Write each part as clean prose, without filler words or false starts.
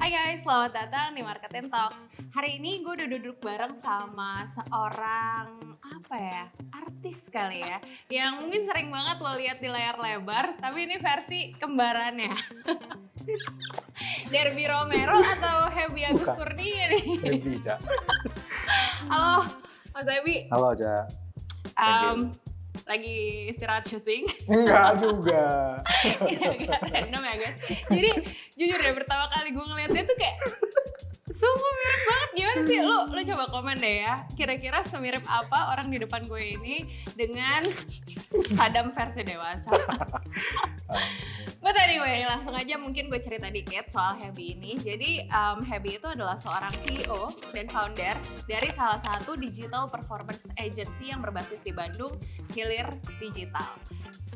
Hai guys, selamat datang di Marketing Talks. Hari ini gue udah duduk bareng sama seorang artis kali ya, yang mungkin sering banget lo lihat di layar lebar, tapi ini versi kembarannya. Derby Romero atau Happy Agus Kurnia nih? Happy, Ca. Halo, Mas Happy. Halo, Ca. Lagi istirahat syuting? Enggak juga. Agak random ya guys. Jadi jujur deh, pertama kali gue ngeliat dia tuh kayak sumpah mirip banget. Gimana sih? Lu coba komen deh ya, kira-kira semirip apa orang di depan gue ini dengan Adam versi dewasa. But anyway, langsung aja mungkin gue cerita dikit soal Happy ini. Jadi Happy itu adalah seorang CEO dan founder dari salah satu digital performance agency yang berbasis di Bandung, Hilir Digital.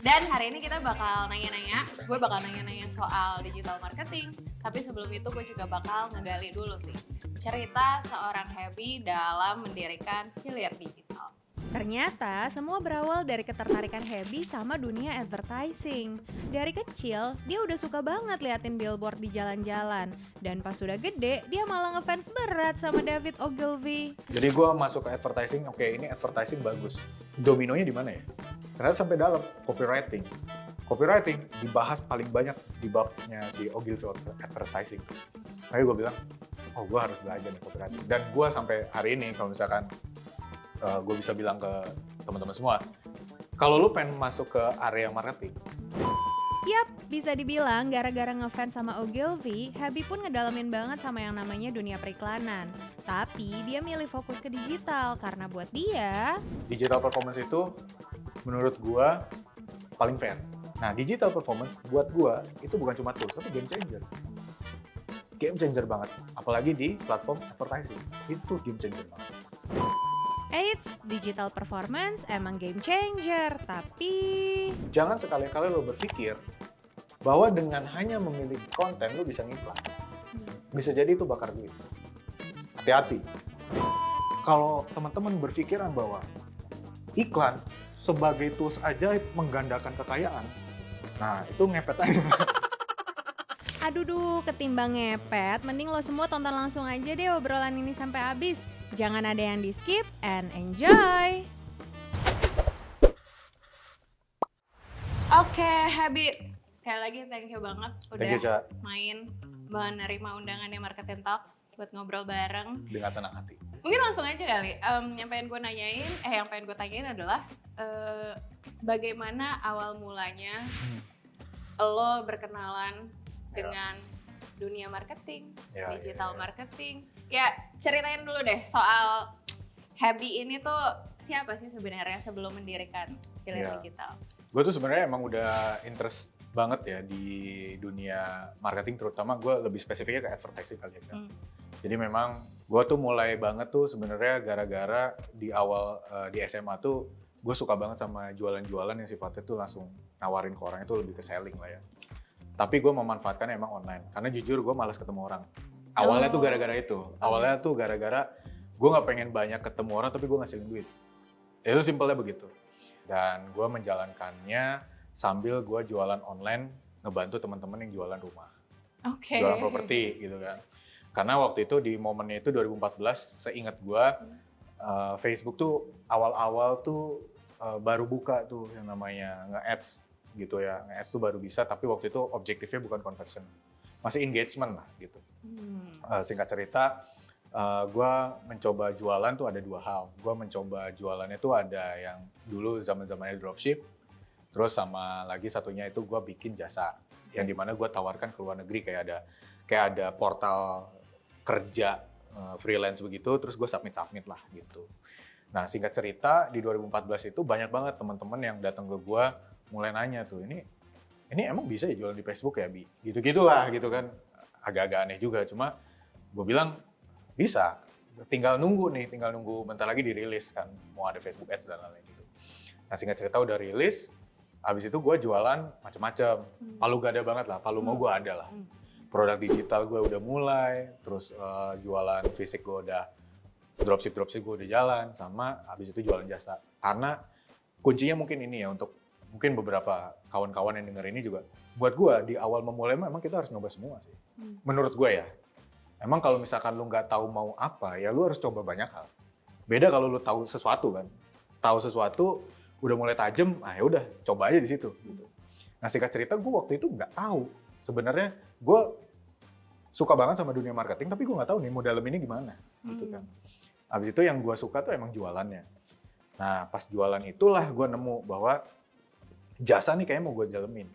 Dan hari ini kita bakal gue bakal nanya-nanya soal digital marketing. Tapi sebelum itu gue juga bakal ngegali dulu sih cerita seorang Happy dalam mendirikan Hilir Digital. Ternyata semua berawal dari ketertarikan Happy sama dunia advertising. Dari kecil, dia udah suka banget liatin billboard di jalan-jalan. Dan pas udah gede, dia malah ngefans berat sama David Ogilvy. Jadi gue masuk ke advertising, oke ini advertising bagus. Dominonya di mana ya? Ternyata sampai dalam, copywriting. Copywriting dibahas paling banyak di babnya si Ogilvy advertising. Makanya gue bilang, oh gue harus belajar nih copywriting. Dan gue sampai hari ini, kalau misalkan gue bisa bilang ke teman-teman semua, kalau lu pengen masuk ke area marketing. Yap, bisa dibilang gara-gara ngefans sama Ogilvy, Happy pun ngedalamin banget sama yang namanya dunia periklanan. Tapi dia milih fokus ke digital karena buat dia, Digital performance itu menurut gue paling fair. Nah, digital performance buat gue itu bukan cuma tools, tapi game changer. Game changer banget, apalagi di platform advertising. Itu game changer banget. eits, digital performance emang game changer, tapi Jangan sekali-kali lo berpikir bahwa dengan hanya memilih konten lo bisa ngiklan. Bisa jadi itu bakar duit. Hati-hati. Kalau teman-teman berpikiran bahwa iklan sebagai tools ajaib menggandakan kekayaan, nah itu ngepet aja. aduh ketimbang ngepet, mending lo semua tonton langsung aja deh obrolan ini sampai habis. Jangan ada yang di skip and enjoy. Oke, Happy. Sekali lagi thank you banget udah Thank you, Ca. main menerima undangannya Marketing Talks buat ngobrol bareng. Dengan senang hati. Mungkin langsung aja kali. Yang pengen gue tanyain adalah bagaimana awal mulanya lo berkenalan dengan dunia marketing, digital marketing. Ya, ceritain dulu deh soal Happy ini tuh siapa sih sebenarnya sebelum mendirikan Hilir Digital? Gue tuh sebenarnya emang udah interest banget ya di dunia marketing, terutama gue lebih spesifiknya ke advertising kali ya. Jadi memang gue tuh mulai banget tuh sebenarnya gara-gara di awal di SMA tuh gue suka banget sama jualan-jualan yang sifatnya tuh langsung nawarin ke orang, itu lebih ke selling lah ya. Tapi gue memanfaatkan emang online, karena jujur gue malas ketemu orang. Awalnya tuh gara-gara itu, awalnya tuh gara-gara gue nggak pengen banyak ketemu orang tapi gue ngasilin duit. Itu simpelnya begitu. Dan gue menjalankannya sambil gue jualan online, ngebantu teman-teman yang jualan rumah, jualan properti gitu kan. Karena waktu itu di momennya itu 2014, seingat gue Facebook tuh awal-awal tuh baru buka tuh yang namanya nge-ads gitu ya. Nge-ads tuh baru bisa, tapi waktu itu objektifnya bukan conversion, masih engagement lah gitu. Singkat cerita, gue mencoba jualan tuh ada dua hal. Gue mencoba jualannya tuh ada yang dulu zaman-zamannya dropship, terus sama lagi satunya itu gue bikin jasa, yang dimana gue tawarkan ke luar negeri, kayak ada portal kerja freelance begitu, terus gue submit lah gitu. Nah singkat cerita di 2014 itu banyak banget teman-teman yang datang ke gue mulai nanya tuh, ini emang bisa ya jualan di Facebook ya Bi? Gitu-gitulah gitu kan, agak-agak aneh juga, cuma gue bilang bisa, tinggal nunggu bentar lagi dirilis kan, mau ada Facebook Ads dan lain-lain gitu. Nah singkat cerita udah rilis, habis itu gue jualan macam-macam, palu gada banget lah, palu mau gue ada lah. Produk digital gue udah mulai, terus jualan fisik gue udah, dropship gue udah jalan, sama habis itu jualan jasa. Karena kuncinya mungkin ini ya, untuk mungkin beberapa kawan-kawan yang denger ini juga, buat gue di awal memulai memang kita harus nyoba semua sih. Menurut gue ya. Emang kalau misalkan lu nggak tahu mau apa, ya lu harus coba banyak hal. Beda kalau lu tahu sesuatu kan. Tahu sesuatu, udah mulai tajem, ya udah coba aja di situ. Gitu. Nah singkat cerita, gue waktu itu nggak tahu. Sebenarnya gue suka banget sama dunia marketing, tapi gue nggak tahu nih mau dalam ini gimana. Gitu kan. Habis itu yang gue suka tuh emang jualannya. Nah pas jualan itulah gue nemu bahwa jasa nih kayaknya mau gue jalanin.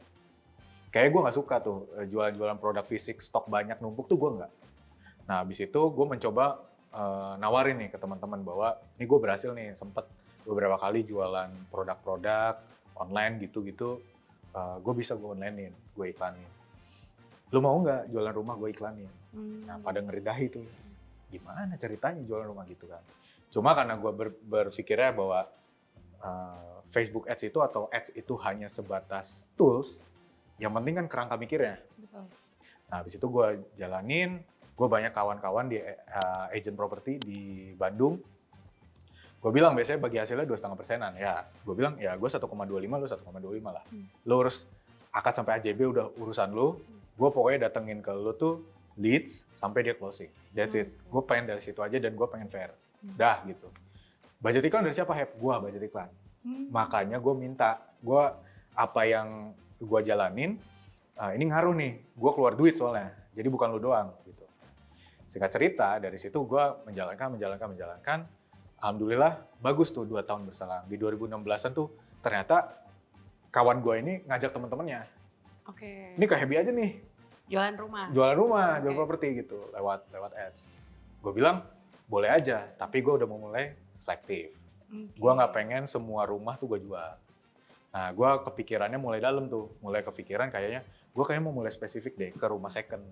Kayaknya gue nggak suka tuh jualan-jualan produk fisik, stok banyak numpuk tuh gue nggak. Nah, habis itu gue mencoba nawarin nih ke teman-teman bahwa ini gue berhasil nih sempet beberapa kali jualan produk-produk online gitu-gitu. Gue bisa gue onlinein, gue iklanin. Lu mau nggak jualan rumah gue iklanin? Nah, pada ngeridahi tuh. Gimana ceritanya jualan rumah gitu kan? Cuma karena gue berpikirnya bahwa Facebook Ads itu atau Ads itu hanya sebatas tools, yang penting kan kerangka mikirnya. Betul. Nah, habis itu gue jalanin. Gue banyak kawan-kawan di agent property di Bandung. Gue bilang biasanya bagi hasilnya 2,5%. Ya, gue bilang ya gue 1,25, lu 1,25 lah. Lu urus akad sampai AJB udah urusan lu. Gue pokoknya datengin ke lu tuh leads sampai dia closing. That's it. Gue pengen dari situ aja dan gue pengen fair. Dah gitu. Budget iklan dari siapa? Gue budget iklan. Makanya gue minta, apa yang gue jalanin, ini ngaruh nih. Gue keluar duit soalnya. Jadi bukan lu doang gitu. Singkat cerita, dari situ gue menjalankan. Alhamdulillah, bagus tuh 2 tahun berselang. Di 2016-an tuh, ternyata kawan gue ini ngajak teman-temannya. Oke. Ini ke Happy aja nih. Jualan rumah. Jualan properti gitu, lewat ads. Gue bilang, boleh aja, tapi gue udah mau mulai selektif. Gue nggak pengen semua rumah tuh gue jual. Nah, gue kepikirannya mulai dalam tuh. Mulai kepikiran kayaknya, gue kayaknya mau mulai spesifik deh ke rumah second.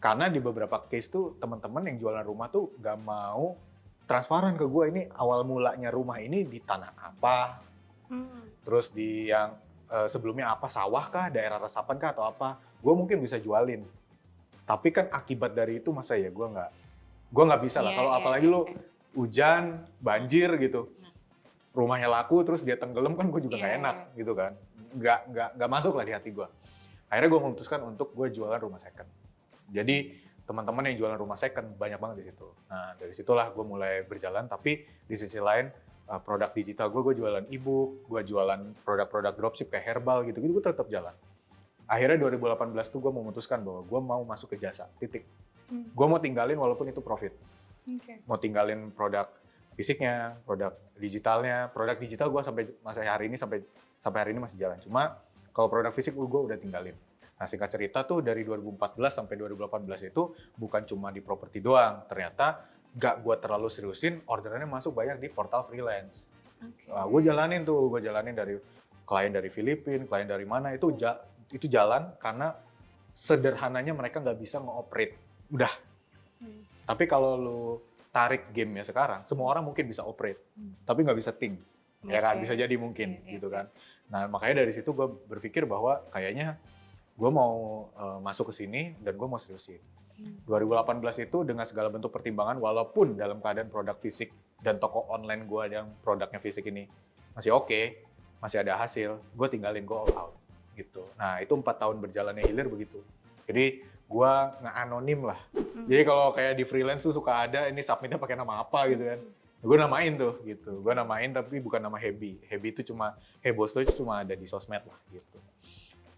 Karena di beberapa case tuh teman-teman yang jualan rumah tuh gak mau transparan ke gue ini awal mulanya rumah ini di tanah apa, terus di yang sebelumnya apa, sawah kah, daerah resapan kah atau apa, gue mungkin bisa jualin. Tapi kan akibat dari itu masa ya gue nggak bisa lah. Kalau apalagi lu hujan, banjir gitu, rumahnya laku terus dia tenggelam kan gue juga nggak enak gitu kan, nggak masuk lah di hati gue. Akhirnya gue memutuskan untuk gue jualan rumah second. Jadi teman-teman yang jualan rumah second banyak banget di situ. Nah dari situlah gue mulai berjalan. Tapi di sisi lain produk digital gue jualan e-book, gue jualan produk-produk dropship kayak herbal gitu gue tetap jalan. Akhirnya 2018 tuh gue memutuskan bahwa gue mau masuk ke jasa. Titik. Gue mau tinggalin walaupun itu profit. Mau tinggalin produk fisiknya, produk digitalnya. Produk digital gue sampai hari ini masih jalan. Cuma kalau produk fisik gue udah tinggalin. Nah singkat cerita tuh dari 2014 sampai 2018 itu bukan cuma di properti doang, ternyata gak gue terlalu seriusin, orderannya masuk banyak di portal freelance. Nah, gue jalanin dari klien dari Filipina, klien dari mana, itu jalan karena sederhananya mereka nggak bisa nge-operate, udah. Tapi kalau lu tarik gamenya sekarang, semua orang mungkin bisa operate, tapi nggak bisa think, ya kan, bisa jadi mungkin gitu kan. Nah makanya dari situ gue berpikir bahwa kayaknya gue mau masuk ke sini dan gue mau seriusin. 2018 itu dengan segala bentuk pertimbangan, walaupun dalam keadaan produk fisik dan toko online gue yang produknya fisik ini masih oke, masih ada hasil, gue tinggalin, gue all out gitu. Nah itu 4 tahun berjalannya Hilir begitu. Jadi gue nggak anonim lah. Jadi kalau kayak di freelance tuh suka ada ini submitnya pakai nama apa gitu kan. Gue namain tuh gitu. Gue namain tapi bukan nama Happy. Happy itu cuma Hebos itu cuma ada di sosmed lah gitu.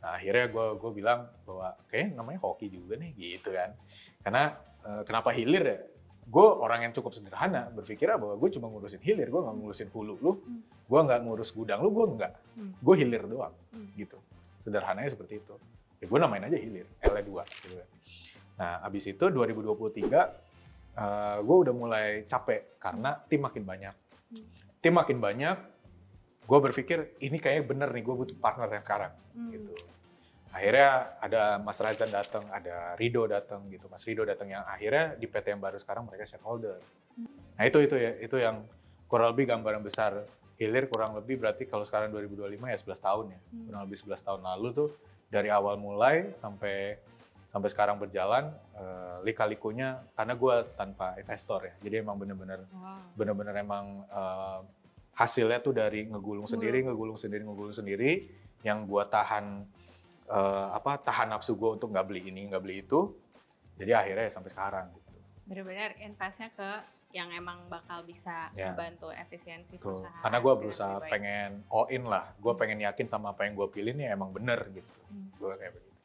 Nah, akhirnya gue bilang bahwa kayaknya namanya hoki juga nih gitu kan. Karena kenapa Hilir ya? Gue orang yang cukup sederhana, berpikirnya bahwa gue cuma ngurusin hilir, gue nggak ngurusin hulu lu, gue nggak ngurus gudang lu, gue nggak. Gue hilir doang gitu. Sederhananya seperti itu. Ya gue namain aja hilir, L2 gitu kan. Nah abis itu 2023 gue udah mulai capek karena tim makin banyak. Gue berpikir ini kayaknya bener nih, gue butuh partner yang sekarang gitu. Akhirnya ada Mas Razan datang, ada Rido datang gitu. Mas Rido datang yang akhirnya di PT yang baru sekarang mereka shareholder. Nah itu yang kurang lebih gambaran besar Hilir, kurang lebih berarti kalau sekarang 2025 ya 11 tahun ya. Kurang lebih 11 tahun lalu tuh dari awal mulai sampai sekarang berjalan, lika-likunya karena gue tanpa investor ya. Jadi emang bener-bener emang hasilnya tuh dari ngegulung sendiri yang gue tahan nafsu gue untuk nggak beli ini, nggak beli itu. Jadi akhirnya ya sampai sekarang gitu. Bener-bener investnya ke yang emang bakal bisa membantu efisiensi Tuh. perusahaan. Karena gue berusaha pengen all in lah. Gue pengen yakin sama apa yang gue pilih nih emang bener gitu. Gue kayak begitu.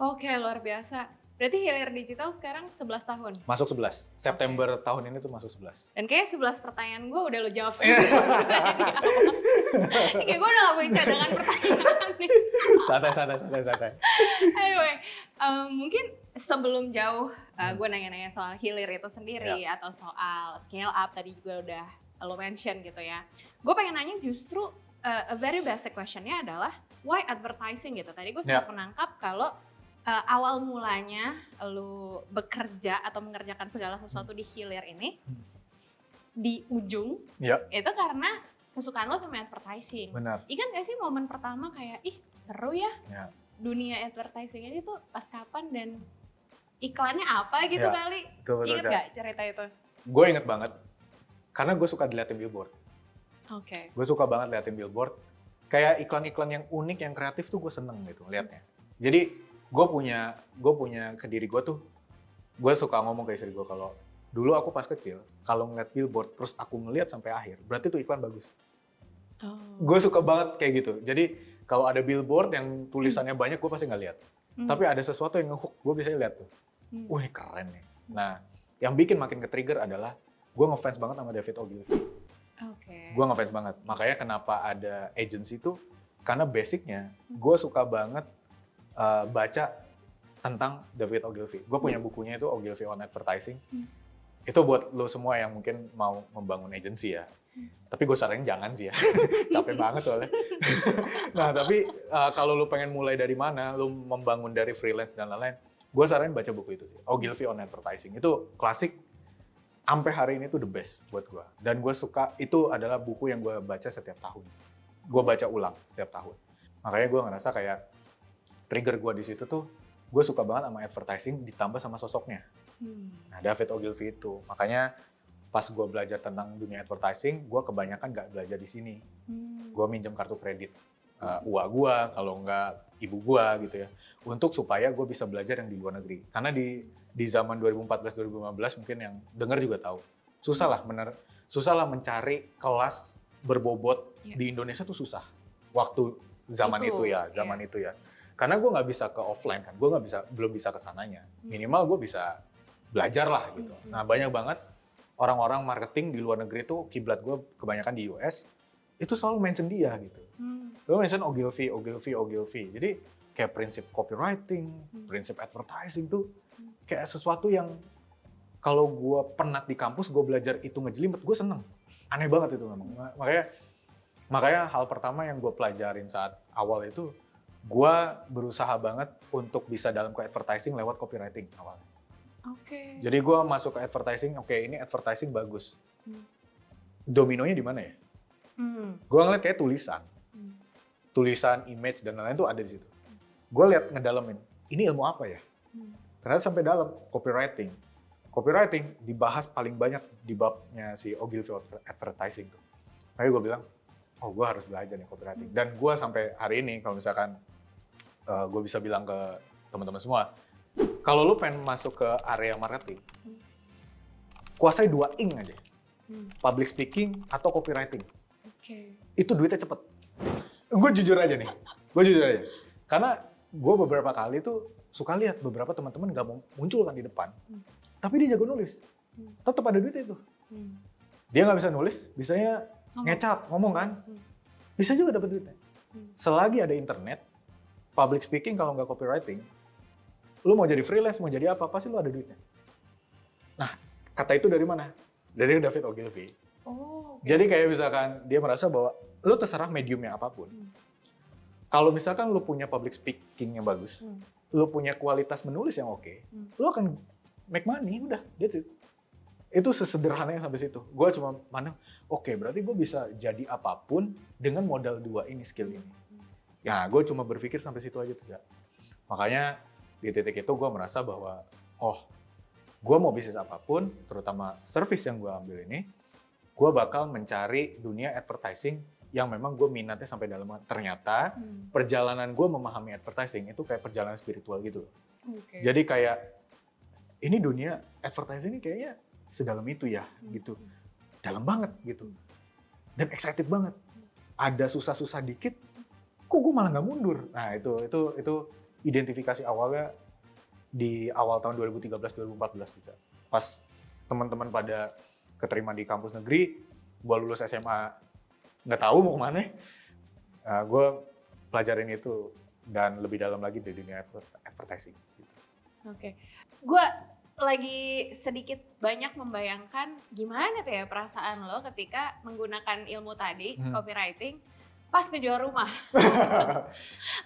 Oke, luar biasa. Berarti Hilir Digital sekarang 11 tahun? Masuk 11. September tahun ini tuh masuk 11. Dan kayaknya 11 pertanyaan gue udah lo jawab semua. Kayak gue udah gak punya cadangan pertanyaan nih. Santai. Anyway, mungkin sebelum jauh gue nanya-nanya soal Hilir itu sendiri atau soal scale up tadi juga udah lo mention gitu ya. Gue pengen nanya justru a very basic questionnya adalah why advertising gitu. Tadi gue sempat menangkap kalau awal mulanya lo bekerja atau mengerjakan segala sesuatu di Hilir ini di ujung itu karena kesukaan lo sama advertising. Benar. Ikan gak sih momen pertama kayak seru ya dunia advertising ini tuh pas kapan dan iklannya apa gitu kali? Ingat gak cerita itu? Gue inget banget karena gue suka diliatin billboard. Oke. Gue suka banget liatin billboard. Kayak iklan-iklan yang unik, yang kreatif tuh gue seneng gitu liatnya. Jadi gue punya ke diri gue tuh, gue suka ngomong ke istri gue kalau dulu aku pas kecil, kalau ngeliat billboard terus aku ngeliat sampai akhir, berarti tuh iklan bagus. Gue suka banget kayak gitu. Jadi kalau ada billboard yang tulisannya banyak, gue pasti nggak lihat. Tapi ada sesuatu yang ngehook, gue bisa lihat tuh. Wih keren nih. Nah, yang bikin makin ke-trigger adalah gue ngefans banget sama David Ogilvy. Gue ngefans banget. Makanya kenapa ada agency tuh, karena basicnya gue suka banget baca tentang David Ogilvy. Gue punya bukunya itu Ogilvy on Advertising. Itu buat lo semua yang mungkin mau membangun agency ya. Tapi gue saranin jangan sih ya. Capek banget soalnya. Nah tapi kalau lo pengen mulai dari mana, lo membangun dari freelance dan lain-lain, gue saranin baca buku itu. Ogilvy on Advertising. Itu klasik. Sampai hari ini tuh the best buat gue. Dan gue suka, itu adalah buku yang gue baca setiap tahun. Gue baca ulang setiap tahun. Makanya gue ngerasa kayak trigger gue di situ tuh, gue suka banget sama advertising ditambah sama sosoknya. Nah, David Ogilvy itu. Makanya pas gue belajar tentang dunia advertising, gue kebanyakan nggak belajar di sini. Gue minjem kartu kredit uang gue, kalau nggak ibu gue gitu ya. Untuk supaya gue bisa belajar yang di luar negeri. Karena di zaman 2014-2015 mungkin yang denger juga tahu. Susah lah mencari kelas berbobot di Indonesia tuh susah. Waktu zaman itu ya. Karena gue nggak bisa ke offline kan, gue belum bisa ke sananya. Minimal gue bisa belajar lah gitu. Nah banyak banget orang-orang marketing di luar negeri tuh kiblat gue kebanyakan di US itu selalu mention dia gitu. Gue mention Ogilvy. Jadi kayak prinsip copywriting, prinsip advertising tuh kayak sesuatu yang kalau gue penat di kampus gue belajar itu ngejelimet, gue seneng. Aneh banget itu memang. Makanya hal pertama yang gue pelajarin saat awal itu, gue berusaha banget untuk bisa dalam ke advertising lewat copywriting awalnya. Jadi gue masuk ke advertising, ini advertising bagus. Dominonya di mana ya? Gue ngeliat kayak tulisan, image dan lain-lain tuh ada di situ. Gue lihat ngedalamin, ini ilmu apa ya? Ternyata sampai dalam copywriting. Copywriting dibahas paling banyak di babnya si Ogilvy Advertising tuh. Makanya gue bilang, gue harus belajar nih copywriting. Dan gue sampai hari ini kalau misalkan gue bisa bilang ke teman-teman semua, kalau lu pengen masuk ke area marketing, kuasai 2 ing aja. Public speaking atau copywriting. Itu duitnya cepet. Gue jujur aja nih. Karena gue beberapa kali tuh suka lihat beberapa teman-teman gak mau muncul kan di depan. Tapi dia jago nulis. Tetap ada duitnya itu. Dia gak bisa nulis, bisanya ngecap, ngomong kan. Bisa juga dapat duitnya. Selagi ada internet, public speaking kalau nggak copywriting, lu mau jadi freelance, mau jadi apa, pasti lu ada duitnya. Nah, kata itu dari mana? Dari David Ogilvy. Jadi kayak misalkan dia merasa bahwa lu terserah mediumnya apapun. Kalau misalkan lu punya public speaking yang bagus, lu punya kualitas menulis yang oke, lu akan make money, udah, that's it. Itu sesederhananya sampai situ. Gue cuma mandang, berarti gue bisa jadi apapun dengan modal 2 ini, skill ini. Ya, gue cuma berpikir sampai situ aja tuh, ya. Makanya di titik itu gue merasa bahwa, gue mau bisnis apapun, terutama service yang gue ambil ini, gue bakal mencari dunia advertising yang memang gue minatnya sampai dalam. Ternyata perjalanan gue memahami advertising itu kayak perjalanan spiritual gitu. Jadi kayak ini dunia advertising ini kayaknya sedalam itu ya, gitu. Dalam banget gitu. Dan excited banget. Ada susah-susah dikit, kok gue malah nggak mundur. Nah itu identifikasi awalnya di awal tahun 2013-2014 gitu. Pas teman-teman pada keterima di kampus negeri, gue lulus SMA nggak tahu mau kemana, gue pelajarin itu dan lebih dalam lagi di dunia advertising. Gitu. Oke, gue lagi sedikit banyak membayangkan gimana tuh ya perasaan lo ketika menggunakan ilmu tadi, copywriting, pas ngejual rumah.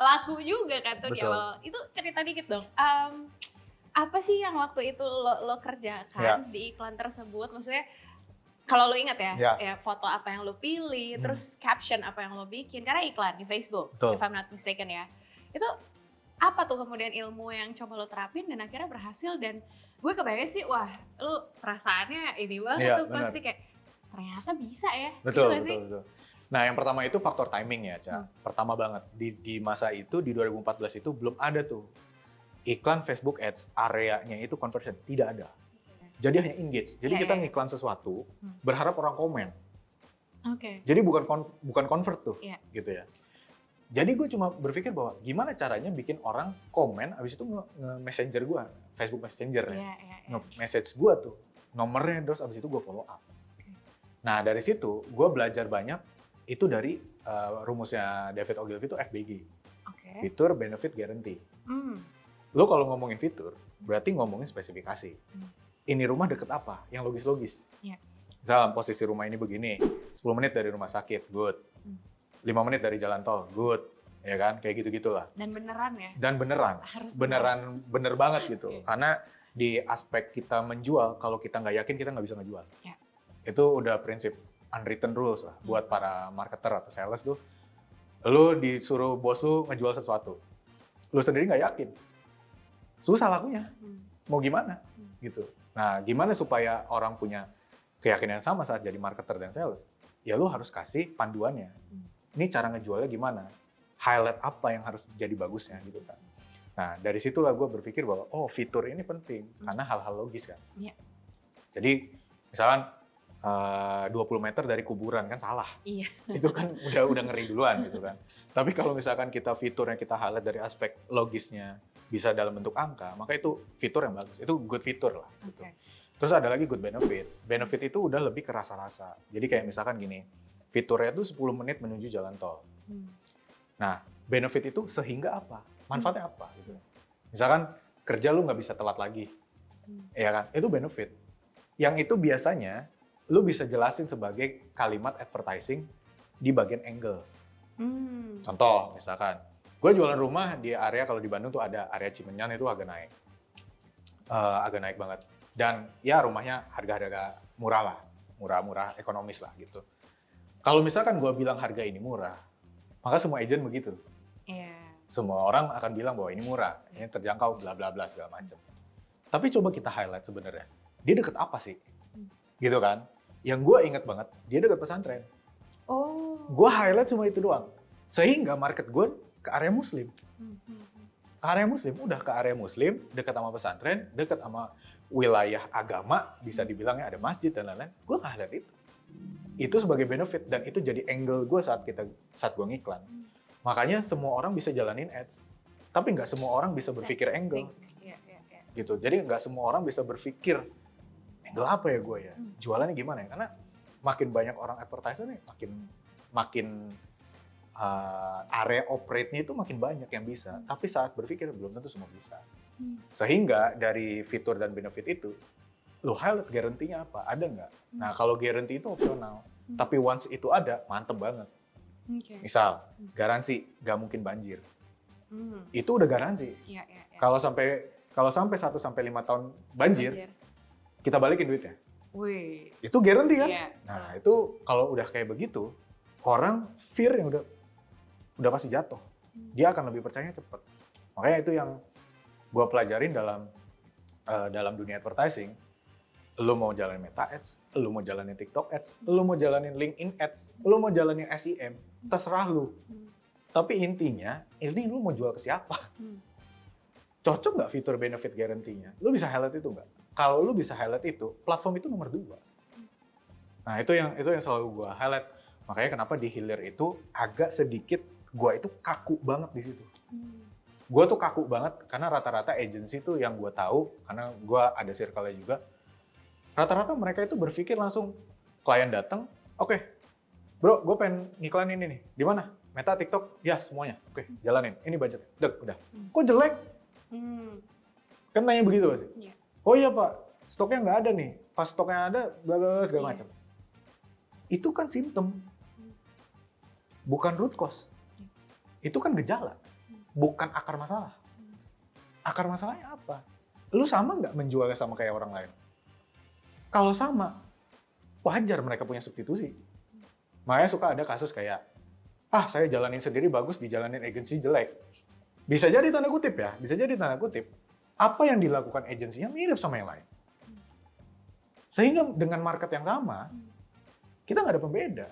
Laku juga kan tuh di Betul. awal. Itu cerita dikit dong. Apa sih yang waktu itu lo kerjakan di iklan tersebut? Maksudnya kalau lo ingat ya foto apa yang lo pilih, terus caption apa yang lo bikin, karena iklan di Facebook, Betul. if I'm not mistaken ya. Itu apa tuh kemudian ilmu yang coba lo terapin dan akhirnya berhasil, dan gue kebayang sih, wah lo perasaannya ini banget tuh pasti kayak ternyata bisa ya. Betul, gitu sih? betul. Nah yang pertama itu faktor timing ya, Ca. Pertama banget, di masa itu, di 2014 itu belum ada tuh iklan Facebook Ads, areanya itu conversion, tidak ada. Jadi hanya engage, jadi kita ngiklan sesuatu, berharap orang komen. Oke. Jadi bukan convert tuh, gitu ya. Jadi gue cuma berpikir bahwa gimana caranya bikin orang komen, abis itu nge-messenger gue, Facebook Messenger ya, nge-message gue tuh, nomornya, terus abis itu gue follow up. Nah dari situ gue belajar banyak, itu dari rumusnya David Ogilvy itu FBG, Fitur, Benefit, Guarantee. Lo kalau ngomongin fitur, berarti ngomongin spesifikasi. Ini rumah deket apa? Yang logis-logis. Misalnya posisi rumah ini begini, 10 menit dari rumah sakit, good. 5 menit dari jalan tol, good, ya kan, kayak gitu-gitulah. Dan beneran ya? Dan beneran, Harus bener banget gitu. Karena di aspek kita menjual, kalau kita nggak yakin kita nggak bisa ngejual. Itu udah prinsip unwritten rules lah buat para marketer atau sales tuh. Lu disuruh bos lu ngejual sesuatu, lu sendiri nggak yakin, susah lakunya. Mau gimana? Gitu. Nah, gimana supaya orang punya keyakinan sama saat jadi marketer dan sales? Ya lu harus kasih panduannya. Ini cara ngejualnya gimana? Highlight apa yang harus jadi bagusnya gitu kan. Nah, dari situlah gue berpikir bahwa fitur ini penting karena hal-hal logis kan. Jadi, misalkan 20 meter dari kuburan kan salah. Itu kan udah ngeri duluan gitu kan. Tapi kalau misalkan kita fiturnya kita highlight dari aspek logisnya bisa dalam bentuk angka, maka itu fitur yang bagus. Itu good fitur lah gitu. Terus ada lagi good benefit. Benefit itu udah lebih ke rasa-rasa. Jadi kayak misalkan gini, fiturnya itu 10 menit menuju jalan tol. Nah, benefit itu sehingga apa? Manfaatnya apa? Gitu. Misalkan kerja lu nggak bisa telat lagi, ya kan? Itu benefit. Yang itu biasanya lu bisa jelasin sebagai kalimat advertising di bagian angle. Contoh, misalkan, gue jualan rumah di area, kalau di Bandung tuh ada area Cimenyan itu agak naik. Agak naik banget. Dan ya rumahnya harga-harga murah lah. Murah-murah, ekonomis lah gitu. Kalau misalkan gue bilang harga ini murah, maka semua agent begitu. Semua orang akan bilang bahwa ini murah, ini terjangkau, bla bla bla segala macam. Tapi coba kita highlight sebenarnya, dia deket apa sih? Gitu kan? Yang gue inget banget, dia deket pesantren. Gue highlight cuma itu doang. Sehingga market gue ke area muslim. Ke area muslim, udah ke area muslim, dekat sama pesantren, dekat sama wilayah agama, bisa dibilangnya ada masjid dan lain-lain. Gue highlight itu. Itu sebagai benefit dan itu jadi angle gue saat gue ngiklan. Makanya semua orang bisa jalanin ads, tapi nggak semua orang bisa berpikir angle. Gitu. Jadi nggak semua orang bisa berpikir angle apa ya gue ya, jualannya gimana ya? Karena makin banyak orang advertiser nih, makin area operate-nya itu makin banyak yang bisa. Tapi saat berpikir belum tentu semua bisa. Sehingga dari fitur dan benefit itu, lo highlight garantinya apa? Ada nggak? Nah kalau guarantee itu opsional, tapi once itu ada, mantep banget. Misal, garansi nggak mungkin banjir. Itu udah garansi. Kalau sampai 1-5 tahun banjir, kita balikin duitnya. Itu guarantee kan? Nah itu kalau udah kayak begitu, orang fear yang udah pasti jatuh. Dia akan lebih percaya cepet. Makanya itu yang gue pelajarin dalam dunia advertising. Lu mau jalanin Meta Ads, lu mau jalanin TikTok Ads, lu mau jalanin LinkedIn Ads, lu mau jalanin SEM, terserah lu. Tapi intinya, ini lu mau jual ke siapa? cocok nggak fitur benefit guarantee-nya? Lu bisa highlight itu nggak? Kalau lu bisa highlight itu, platform itu nomor 2. Nah itu yang selalu gue highlight. Makanya kenapa di Hillir itu agak sedikit gue itu kaku banget di situ. Gue tuh kaku banget karena rata-rata agency tuh yang gue tahu, karena gue ada circle-nya juga. Rata-rata mereka itu berpikir langsung klien datang, oke, bro, gue pengen ngiklan ini nih, di mana? Meta, TikTok, ya semuanya. Oke, jalanin. Ini budget, udah. Kok jelek? Kan tanya begitu sih. Iya. Oh iya pak, stoknya nggak ada nih. Pas stoknya ada, bla bla bla segala macam. Itu kan simptom, bukan root cause. Itu kan gejala, bukan akar masalah. Akar masalahnya apa? Lu sama nggak menjualnya sama kayak orang lain? Kalau sama, wajar mereka punya substitusi. Makanya suka ada kasus kayak, saya jalanin sendiri bagus, dijalanin agensi jelek. Bisa jadi tanda kutip ya, bisa jadi tanda kutip. Apa yang dilakukan agensinya mirip sama yang lain. Sehingga dengan market yang sama, kita nggak ada pembeda.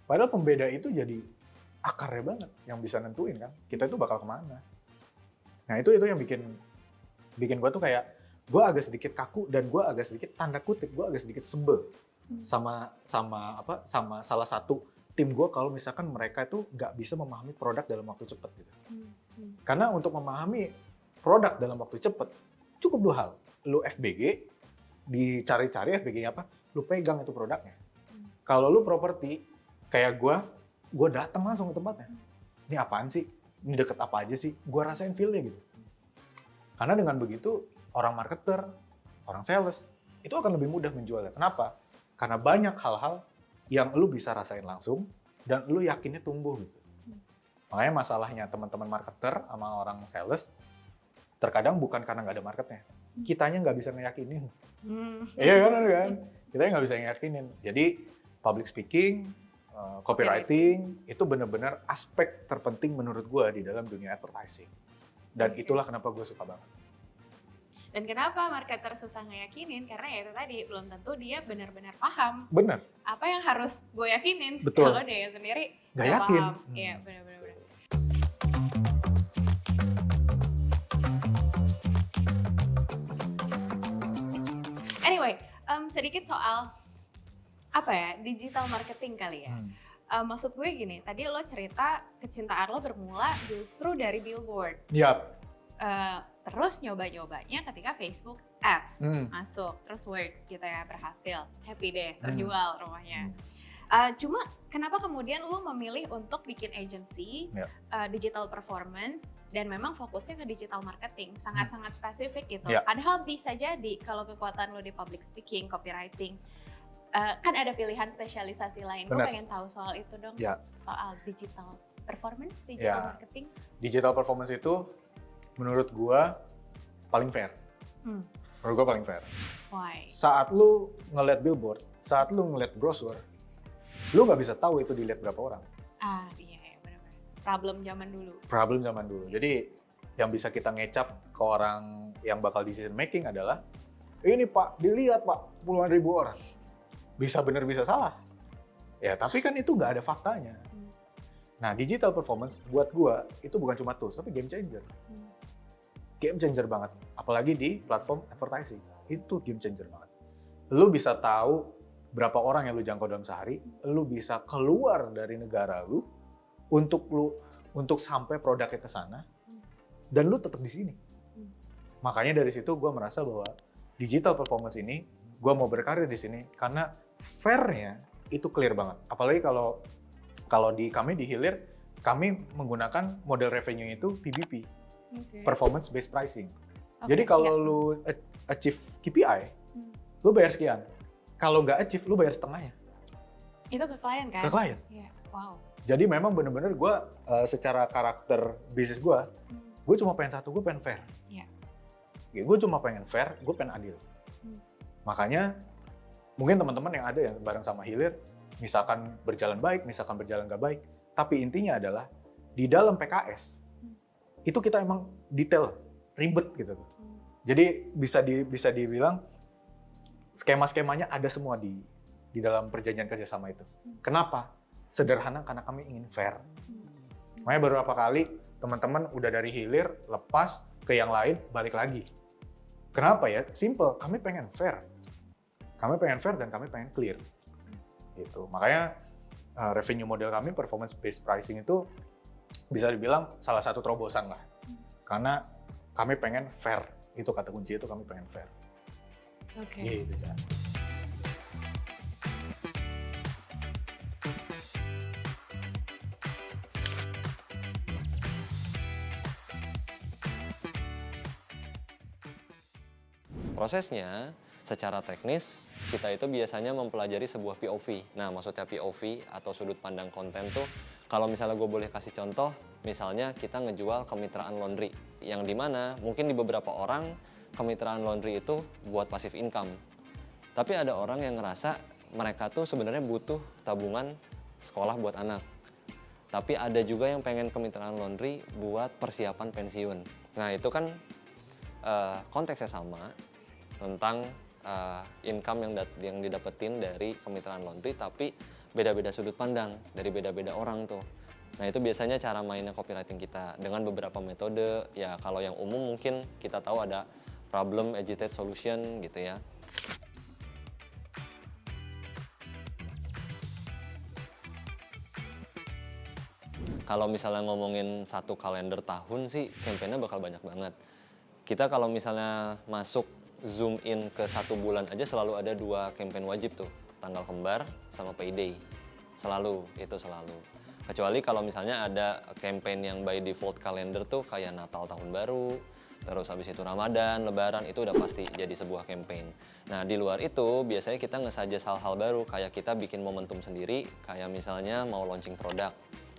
Padahal pembeda itu jadi akarnya banget, yang bisa nentuin kan, kita itu bakal kemana. Nah itu yang bikin gue tuh kayak, gue agak sedikit kaku dan gue agak sedikit tanda kutip, gue agak sedikit sebel sama salah satu tim gue kalau misalkan mereka itu nggak bisa memahami produk dalam waktu cepat gitu. Karena untuk memahami produk dalam waktu cepat cukup 2 hal. Lu FBG, dicari-cari FBG-nya apa, lu pegang itu produknya. Kalau lu properti kayak gue datang langsung ke tempatnya. Ini apaan sih? Ini deket apa aja sih? Gue rasain feel-nya gitu. Karena dengan begitu orang marketer, orang sales itu akan lebih mudah menjualnya. Kenapa? Karena banyak hal-hal yang lu bisa rasain langsung dan lu yakinnya tumbuh gitu. Makanya masalahnya teman-teman marketer sama orang sales terkadang bukan karena nggak ada marketnya. Kitanya nggak bisa ngeyakinin. Iya kan? Kitanya nggak bisa ngeyakinin. Jadi public speaking, copywriting itu benar-benar aspek terpenting menurut gue di dalam dunia advertising. Dan itulah kenapa gue suka banget. Dan kenapa marketer susah ngeyakinin? Karena ya itu tadi, belum tentu dia benar-benar paham. Benar. Apa yang harus gue yakinin. Betul. Kalau dia sendiri nggak yakin. Iya, benar-benar. Anyway, sedikit soal apa ya, digital marketing kali ya. Maksud gue gini, tadi lo cerita kecintaan lo bermula justru dari billboard. Yap. Terus nyoba-nyobanya ketika Facebook Ads masuk, terus works gitu ya, berhasil, happy deh, terjual rumahnya. Cuma kenapa kemudian lo memilih untuk bikin agency digital performance dan memang fokusnya ke digital marketing, sangat-sangat spesifik gitu. Padahal bisa jadi kalau kekuatan lo di public speaking, copywriting, kan ada pilihan spesialisasi lain. Gue pengen tahu soal itu dong, soal digital performance, digital marketing. Digital performance itu menurut gua paling fair. Menurut gua paling fair. Why? Saat lu ngeliat billboard, saat lu ngeliat brosur, lu nggak bisa tahu itu dilihat berapa orang. Iya benar-benar. Problem zaman dulu. Jadi yang bisa kita ngecap ke orang yang bakal decision making adalah, ini Pak, dilihat Pak, puluhan ribu orang. Bisa benar bisa salah. Ya tapi kan itu nggak ada faktanya. Nah digital performance buat gua itu bukan cuma tools, tapi game changer. Game changer banget, apalagi di platform advertising, itu game changer banget. Lu bisa tahu berapa orang yang lu jangkau dalam sehari, lu bisa keluar dari negara lu untuk sampai produknya ke sana, dan lu tetap di sini. Makanya dari situ gue merasa bahwa digital performance ini, gue mau berkarir di sini karena fair-nya itu clear banget. Apalagi kalau kami di Hillir, kami menggunakan model revenue itu PBP. Performance based pricing. Jadi kalau lu achieve KPI, lu bayar sekian. Kalau nggak achieve, lu bayar setengahnya. Itu ke klien kan? Ke klien. Yeah. Wow. Jadi memang bener-bener gue secara karakter bisnis gue cuma pengen satu, gue pengen fair. Yeah. Gue cuma pengen fair, gue pengen adil. Makanya mungkin teman-teman yang ada yang bareng sama Hillir, misalkan berjalan baik, misalkan berjalan nggak baik, tapi intinya adalah di dalam PKS itu kita emang detail, ribet gitu. Jadi bisa dibilang skema-skemanya ada semua di dalam perjanjian kerjasama itu. Kenapa? Sederhana karena kami ingin fair. Makanya beberapa kali teman-teman udah dari Hillir lepas, ke yang lain, balik lagi. Kenapa ya? Simple, kami pengen fair. Kami pengen fair dan kami pengen clear. Gitu. Makanya revenue model kami, performance based pricing itu bisa dibilang salah satu terobosan lah. Karena kami pengen fair. Itu kata kunci itu, kami pengen fair. Oke. Gitu, Ca. Prosesnya, secara teknis, kita itu biasanya mempelajari sebuah POV. Nah, maksudnya POV atau sudut pandang konten tuh, kalau misalnya gue boleh kasih contoh, misalnya kita ngejual kemitraan laundry. Yang dimana mungkin di beberapa orang, kemitraan laundry itu buat passive income. Tapi ada orang yang ngerasa mereka tuh sebenarnya butuh tabungan sekolah buat anak. Tapi ada juga yang pengen kemitraan laundry buat persiapan pensiun. Nah, itu kan konteksnya sama, tentang income yang didapetin dari kemitraan laundry, tapi beda-beda sudut pandang dari beda-beda orang tuh. Nah, itu biasanya cara mainnya copywriting kita dengan beberapa metode. Ya, kalau yang umum mungkin kita tahu ada problem, agitate, solution gitu ya. Kalau misalnya ngomongin satu kalender tahun sih, campaign-nya bakal banyak banget. Kita kalau misalnya masuk zoom in ke 1 bulan aja selalu ada 2 campaign wajib tuh, tanggal kembar sama payday. Selalu. Kecuali kalau misalnya ada campaign yang by default kalender tuh kayak Natal Tahun Baru, terus habis itu Ramadan, Lebaran, itu udah pasti jadi sebuah campaign. Nah, di luar itu biasanya kita nge-suggest hal-hal baru, kayak kita bikin momentum sendiri, kayak misalnya mau launching produk.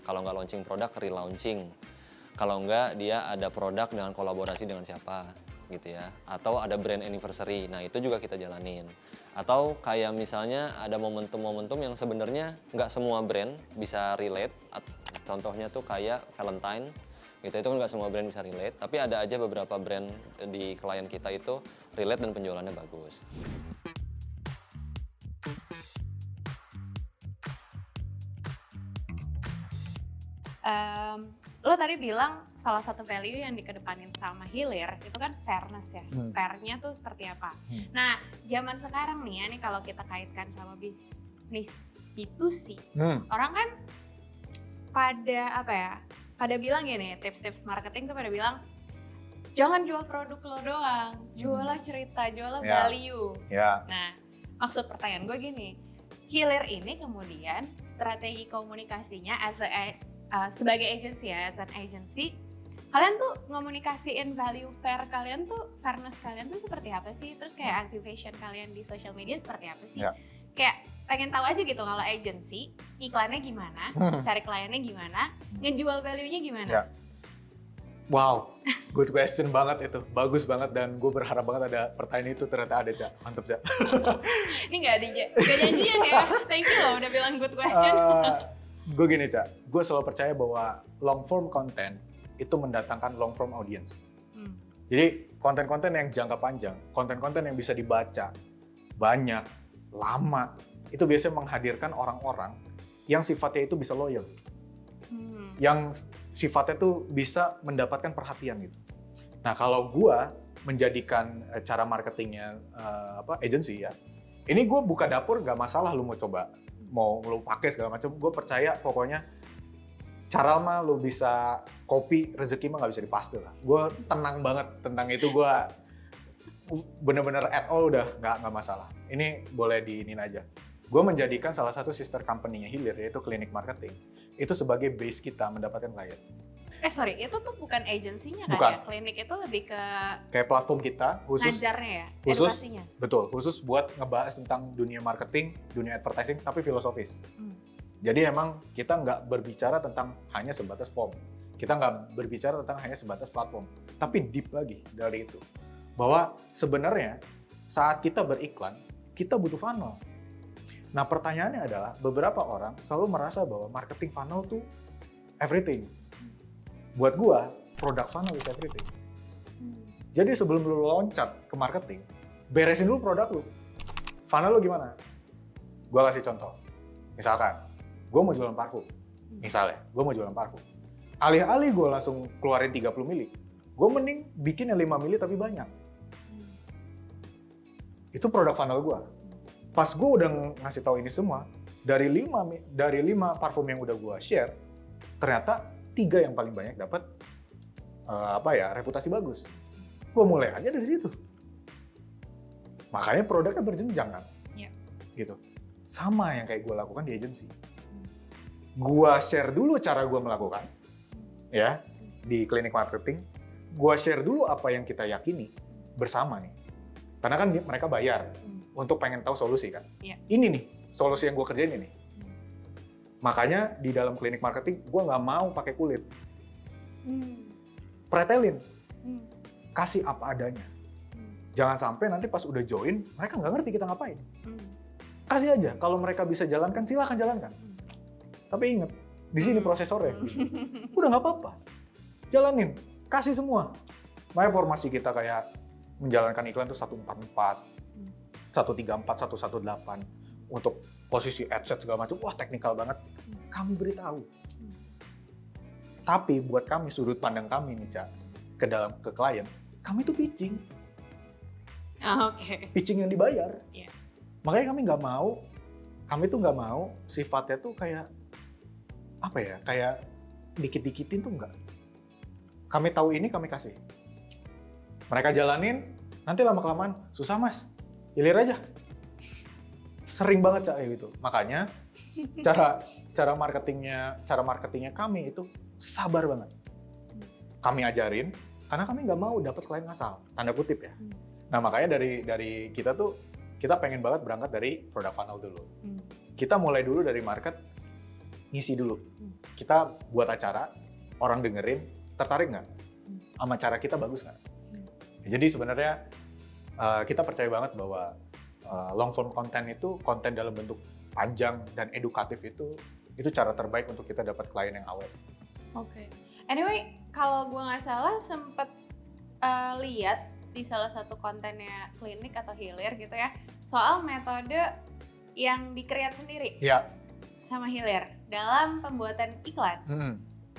Kalau nggak launching produk, relaunching. Kalau nggak, dia ada produk dengan kolaborasi dengan siapa gitu ya, atau ada brand anniversary. Nah, itu juga kita jalanin. Atau kayak misalnya ada momentum-momentum yang sebenarnya nggak semua brand bisa relate. Contohnya tuh kayak Valentine gitu, itu nggak semua brand bisa relate, tapi ada aja beberapa brand di klien kita itu relate dan penjualannya bagus. Lo tadi bilang salah satu value yang dikedepanin sama Hilir itu kan fairness ya. Fairnya tuh seperti apa? Nah, zaman sekarang nih ya, nih kalau kita kaitkan sama bisnis B2C, orang kan pada bilang gini, tips-tips marketing tuh pada bilang, jangan jual produk lo doang, jualah cerita, jualah value. Nah, maksud pertanyaan gue gini, Hilir ini kemudian strategi komunikasinya sebagai agency ya, as an agency, kalian tuh ngomunikasiin value fair kalian tuh, fairness kalian tuh seperti apa sih? Terus kayak activation kalian di social media seperti apa sih? Kayak pengen tahu aja gitu kalau agency, iklannya gimana, cari kliennya gimana, ngejual value-nya gimana? Wow, good question banget itu, bagus banget, dan gue berharap banget ada pertanyaan itu, ternyata ada, Ca. Mantep, Ca. Ini nggak janjian ya, thank you loh udah bilang good question. Gue gini, Ca, gue selalu percaya bahwa long form content itu mendatangkan long form audience. Jadi konten-konten yang jangka panjang, konten-konten yang bisa dibaca banyak, lama, itu biasanya menghadirkan orang-orang yang sifatnya itu bisa loyal. Yang sifatnya tuh bisa mendapatkan perhatian gitu. Nah, kalau gue menjadikan cara marketingnya agency ya, ini gue buka dapur gak masalah lu mau coba, mau lu pakai segala macam. Gue percaya pokoknya cara mah lu bisa copy, rezeki mah gak bisa dipaste lah. Gue tenang banget tentang itu, gue bener-bener at all udah gak masalah. Ini boleh diinin aja. Gue menjadikan salah satu sister company-nya Hilir, yaitu Klinik Marketing, itu sebagai base kita mendapatkan klien. Sorry, itu tuh bukan agensinya kan Bukan. ya? Klinik itu lebih ke kayak platform kita khusus ngajarnya ya, khusus edukasinya. betul, khusus buat ngebahas tentang dunia marketing, dunia advertising, tapi filosofis. Jadi emang kita nggak berbicara tentang hanya sebatas form, kita nggak berbicara tentang hanya sebatas platform, tapi deep lagi dari itu, bahwa sebenarnya saat kita beriklan kita butuh funnel. Nah, pertanyaannya adalah beberapa orang selalu merasa bahwa marketing funnel tuh everything. Buat gua, product funnel is everything. Jadi sebelum lu loncat ke marketing, beresin dulu produk lu. Funnel lu gimana? Gua kasih contoh. Misalkan, gua mau jualan parfum. Misalnya, gua mau jualan parfum. Alih-alih gua langsung keluarin 30 mili, gue mending bikin yang 5 mili tapi banyak. Itu produk funnel gue. Pas gue udah ngasih tahu ini semua, dari 5 parfum yang udah gue share, ternyata 3 yang paling banyak dapat reputasi bagus. Gue mulai aja dari situ. Makanya produknya berjenjang kan. Iya. Gitu. Sama yang kayak gue lakukan di agency. Gue share dulu cara gue melakukan, ya, di klinik marketing. Gue share dulu apa yang kita yakini bersama nih. Karena kan mereka bayar untuk pengen tahu solusi kan. Iya. Ini nih, solusi yang gue kerjain ini. Makanya di dalam klinik marketing, gue nggak mau pakai kulit. Pretelin. Kasih apa adanya. Jangan sampai nanti pas udah join, mereka nggak ngerti kita ngapain. Kasih aja, kalau mereka bisa jalankan, silakan jalankan. Tapi ingat, di sini prosesornya. Udah nggak apa-apa. Jalanin, kasih semua. Makanya formasi kita kayak menjalankan iklan itu 144, 134, 118. Untuk posisi adset segala macam, wah teknikal banget. Kami beritahu. Tapi buat kami, sudut pandang kami nih, Ca, ke klien, kami tuh pitching. Oke. Pitching yang dibayar. Iya. Makanya kami tuh nggak mau sifatnya tuh kayak apa ya, kayak dikit-dikitin tuh nggak. Kami tahu ini, kami kasih. Mereka jalanin, nanti lama-kelamaan, susah mas, hilir aja. Sering banget kayak gitu. Makanya cara marketingnya kami itu sabar banget. Kami ajarin, karena kami nggak mau dapat klien ngasal, tanda kutip ya. Nah makanya dari kita tuh, kita pengen banget berangkat dari product funnel dulu. Kita mulai dulu dari market, ngisi dulu. Kita buat acara, orang dengerin, tertarik nggak? Sama cara kita bagus nggak? Jadi sebenarnya kita percaya banget bahwa long form content itu, konten dalam bentuk panjang dan edukatif itu cara terbaik untuk kita dapat klien yang awet. Oke. Anyway, kalau gue nggak salah sempet lihat di salah satu kontennya klinik atau hilir gitu ya, soal metode yang di-create sendiri Iya. sama hilir dalam pembuatan iklan.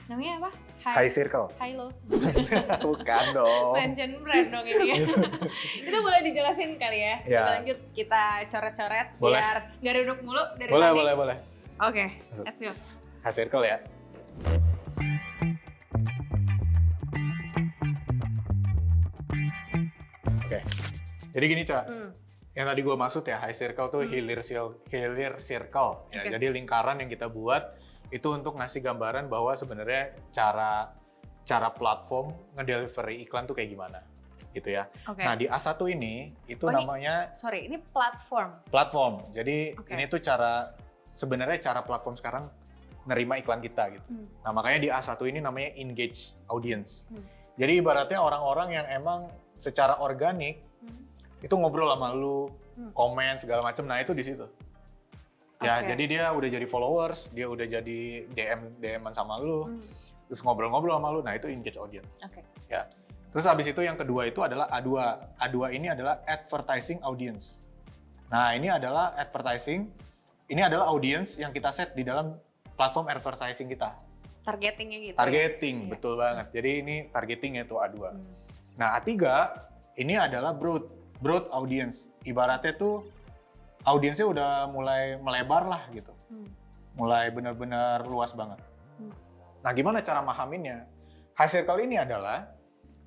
Namanya apa? High Circle. Hi lo. Bukan dong. Mention brand dong ini ya. Itu boleh dijelasin kali ya. Ya. Lanjut kita coret-coret Boleh. biar nggak duduk mulu dari Boleh, tadi. boleh. Oke, Masuk. let's go. High Circle ya. Oke. Jadi gini, Ca. Yang tadi gue maksud ya, high circle tuh hilir circle. Ya, Oke. jadi lingkaran yang kita buat itu untuk ngasih gambaran bahwa sebenarnya cara platform ngedelivery iklan tuh kayak gimana, gitu ya. Oke. Nah di A1 ini itu Oh, ini- namanya Sorry, ini platform. platform. Jadi Oke. ini tuh sebenarnya cara platform sekarang nerima iklan kita gitu. Nah makanya di A1 ini namanya engage audience. Jadi ibaratnya orang-orang yang emang secara organik itu ngobrol sama lu, komen segala macam. Nah itu di situ. Ya, Oke. jadi dia udah jadi followers, dia udah jadi DM-an sama lu, terus ngobrol-ngobrol sama lu. Nah itu engage audience. Oke. Ya. Terus habis itu yang kedua itu adalah A2. A2 ini adalah advertising audience. Nah ini adalah audience yang kita set di dalam platform advertising kita. Targetingnya gitu. Targeting, Iya. betul banget. Jadi ini targetingnya itu A2. Hmm. Nah, A3 ini adalah broad audience. Ibaratnya tuh audiensnya udah mulai melebar lah gitu. Mulai benar-benar luas banget. Nah, gimana cara mahaminnya? High circle ini adalah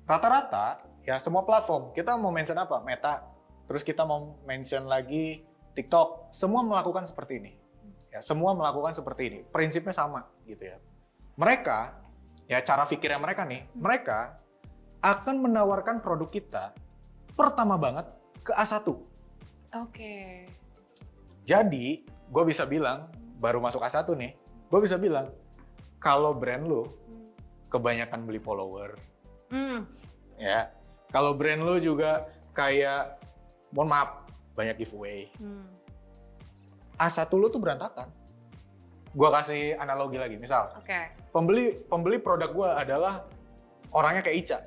rata-rata ya semua platform. Kita mau mention apa? Meta. Terus kita mau mention lagi TikTok. Semua melakukan seperti ini. Ya, semua melakukan seperti ini. Prinsipnya sama gitu ya. Mereka, ya cara pikirnya mereka nih, mereka akan menawarkan produk kita pertama banget ke A1. Oke. Jadi, gue bisa bilang, baru masuk A1 nih, gue bisa bilang, kalau brand lo kebanyakan beli follower, ya, kalau brand lo juga kayak, mohon maaf, banyak giveaway, A1 lo tuh berantakan. Gue kasih analogi lagi, misal, Oke. pembeli produk gue adalah orangnya kayak Ica.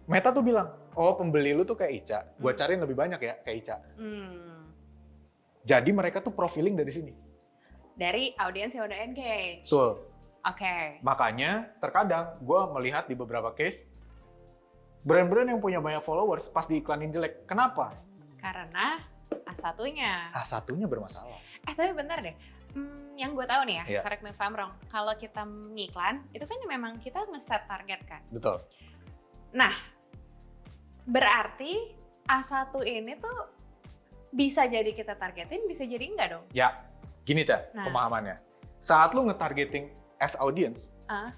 Meta tuh bilang, oh pembeli lu tuh kayak Ica, gue cariin lebih banyak ya kayak Ica. Jadi mereka tuh profiling dari sini. Dari audiens yang udah engage. Betul. Oke. Makanya terkadang gue melihat di beberapa case, Brand-brand yang punya banyak followers pas diiklanin jelek. Kenapa? Karena A1-nya. A1-nya bermasalah. Tapi bentar deh. Yang gue tahu nih ya, Iya. correct me if I'm wrong. Kalau kita ngiklan, itu kan memang kita nge-set target kan. Betul. Nah, berarti A1 ini tuh bisa jadi kita targetin, bisa jadi enggak dong? Ya, gini Ca, Nah. pemahamannya. Saat lu nge-targeting ads audience, Ah.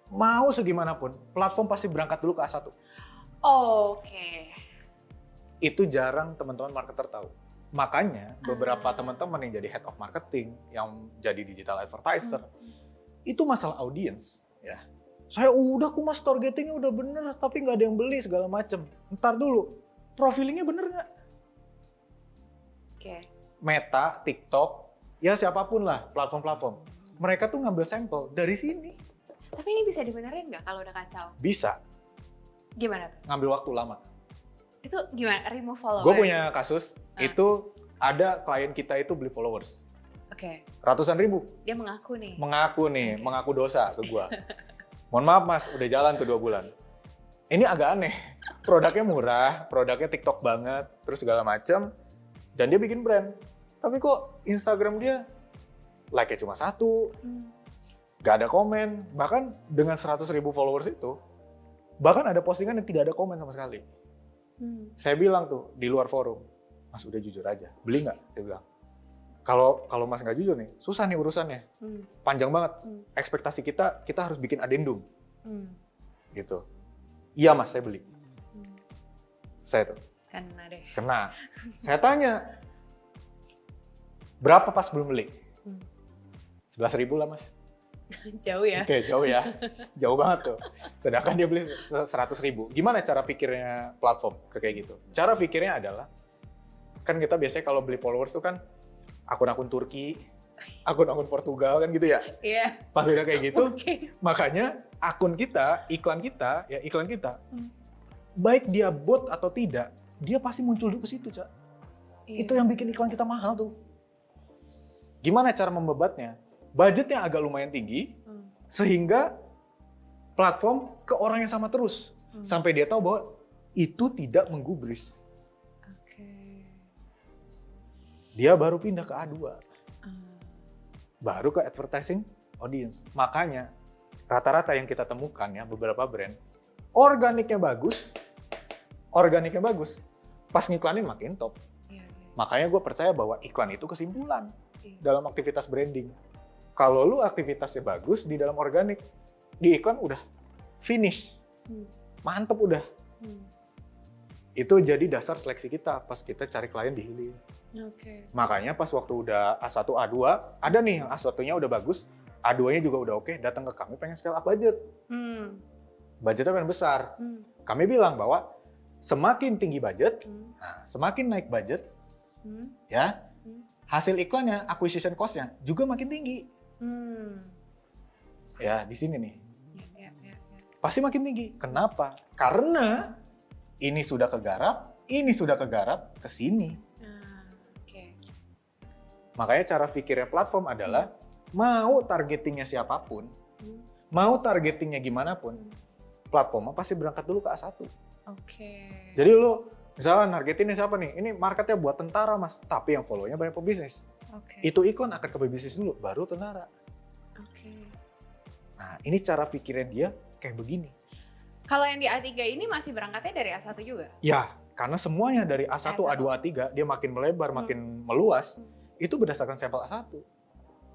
mau segimanapun, platform pasti berangkat dulu ke A1. Oke. Itu jarang teman-teman marketer tahu. Makanya beberapa Ah. teman-teman yang jadi head of marketing, yang jadi digital advertiser, itu masalah audience. Ya, saya udah kumas targetingnya udah bener, tapi nggak ada yang beli segala macem. Ntar dulu, profilingnya bener nggak? Oke. Meta, TikTok, ya siapapun lah platform-platform. Mereka tuh ngambil sampel dari sini. Tapi ini bisa dibenerin nggak kalau udah kacau? Bisa Gimana tuh? ngambil waktu lama. Itu gimana? Remove followers? Gue punya kasus, Ah. itu ada klien kita itu beli followers. Oke. Ratusan ribu. Dia mengaku nih. Mengaku nih, Oke. mengaku dosa ke gua. Mohon maaf mas, udah jalan tuh 2 bulan. Ini agak aneh. Produknya murah, produknya TikTok banget, terus segala macam. Dan dia bikin brand. Tapi kok Instagram dia like-nya cuma 1, gak ada komen. Bahkan dengan 100 ribu followers itu, bahkan ada postingan yang tidak ada komen sama sekali. Saya bilang tuh di luar forum, mas udah jujur aja, beli nggak? Saya bilang. Kalau mas nggak jujur nih, susah nih urusannya, panjang banget. Ekspektasi kita harus bikin adendum, gitu. Iya mas, saya beli. Saya tuh Kena deh. kena. Saya tanya, berapa pas belum beli? 11.000 lah mas. Jauh ya. Oke, jauh ya. Jauh banget tuh. Sedangkan dia beli 100.000. Gimana cara pikirnya platform kayak gitu? Cara pikirnya adalah, kan kita biasanya kalau beli followers tuh kan akun-akun Turki, akun-akun Portugal kan gitu ya. Iya. Pas udah kayak gitu, Oke. makanya akun kita, iklan kita, baik dia bot atau tidak, dia pasti muncul dulu ke situ, Cak. Iya. Itu yang bikin iklan kita mahal tuh. Gimana cara membebatnya? Budgetnya agak lumayan tinggi, sehingga platform ke orang yang sama terus. Sampai dia tahu bahwa itu tidak menggubris. Oke. Dia baru pindah ke A2. Baru ke advertising audience. Makanya rata-rata yang kita temukan ya, beberapa brand, organiknya bagus, pas ngiklanin makin top. Iya, iya. Makanya gue percaya bahwa iklan itu kesimpulan Iya. dalam aktivitas branding. Kalau lu aktivitasnya bagus di dalam organik, di iklan udah finish. Mantep udah. Itu jadi dasar seleksi kita pas kita cari klien di Hilly. Oke. Makanya pas waktu udah A1, A2, ada nih yang A1-nya udah bagus, A2-nya juga udah oke, datang ke kami pengen scale up budget. Budgetnya pengen besar. Kami bilang bahwa semakin tinggi budget, nah, semakin naik budget, ya, hasil iklannya, acquisition cost-nya juga makin tinggi. Ya, di sini nih. Iya, iya, iya. Pasti makin tinggi. Kenapa? Karena ini sudah kegarap, ke sini. Oke. Makanya cara pikirnya platform adalah mau targetingnya siapapun, mau targetingnya gimana pun, platformnya pasti berangkat dulu ke A1. Oke. Jadi lu misalnya targetinnya siapa nih? Ini marketnya buat tentara mas, tapi yang follow-nya banyak pebisnis. Oke. Itu iklan akan ke pebisnis dulu, baru tentara. Oke. Nah ini cara pikirnya dia kayak begini. Kalau yang di A3 ini masih berangkatnya dari A1 juga? Ya, karena semuanya dari A1, A1. A2, A3, dia makin melebar, makin meluas, itu berdasarkan sampel A1.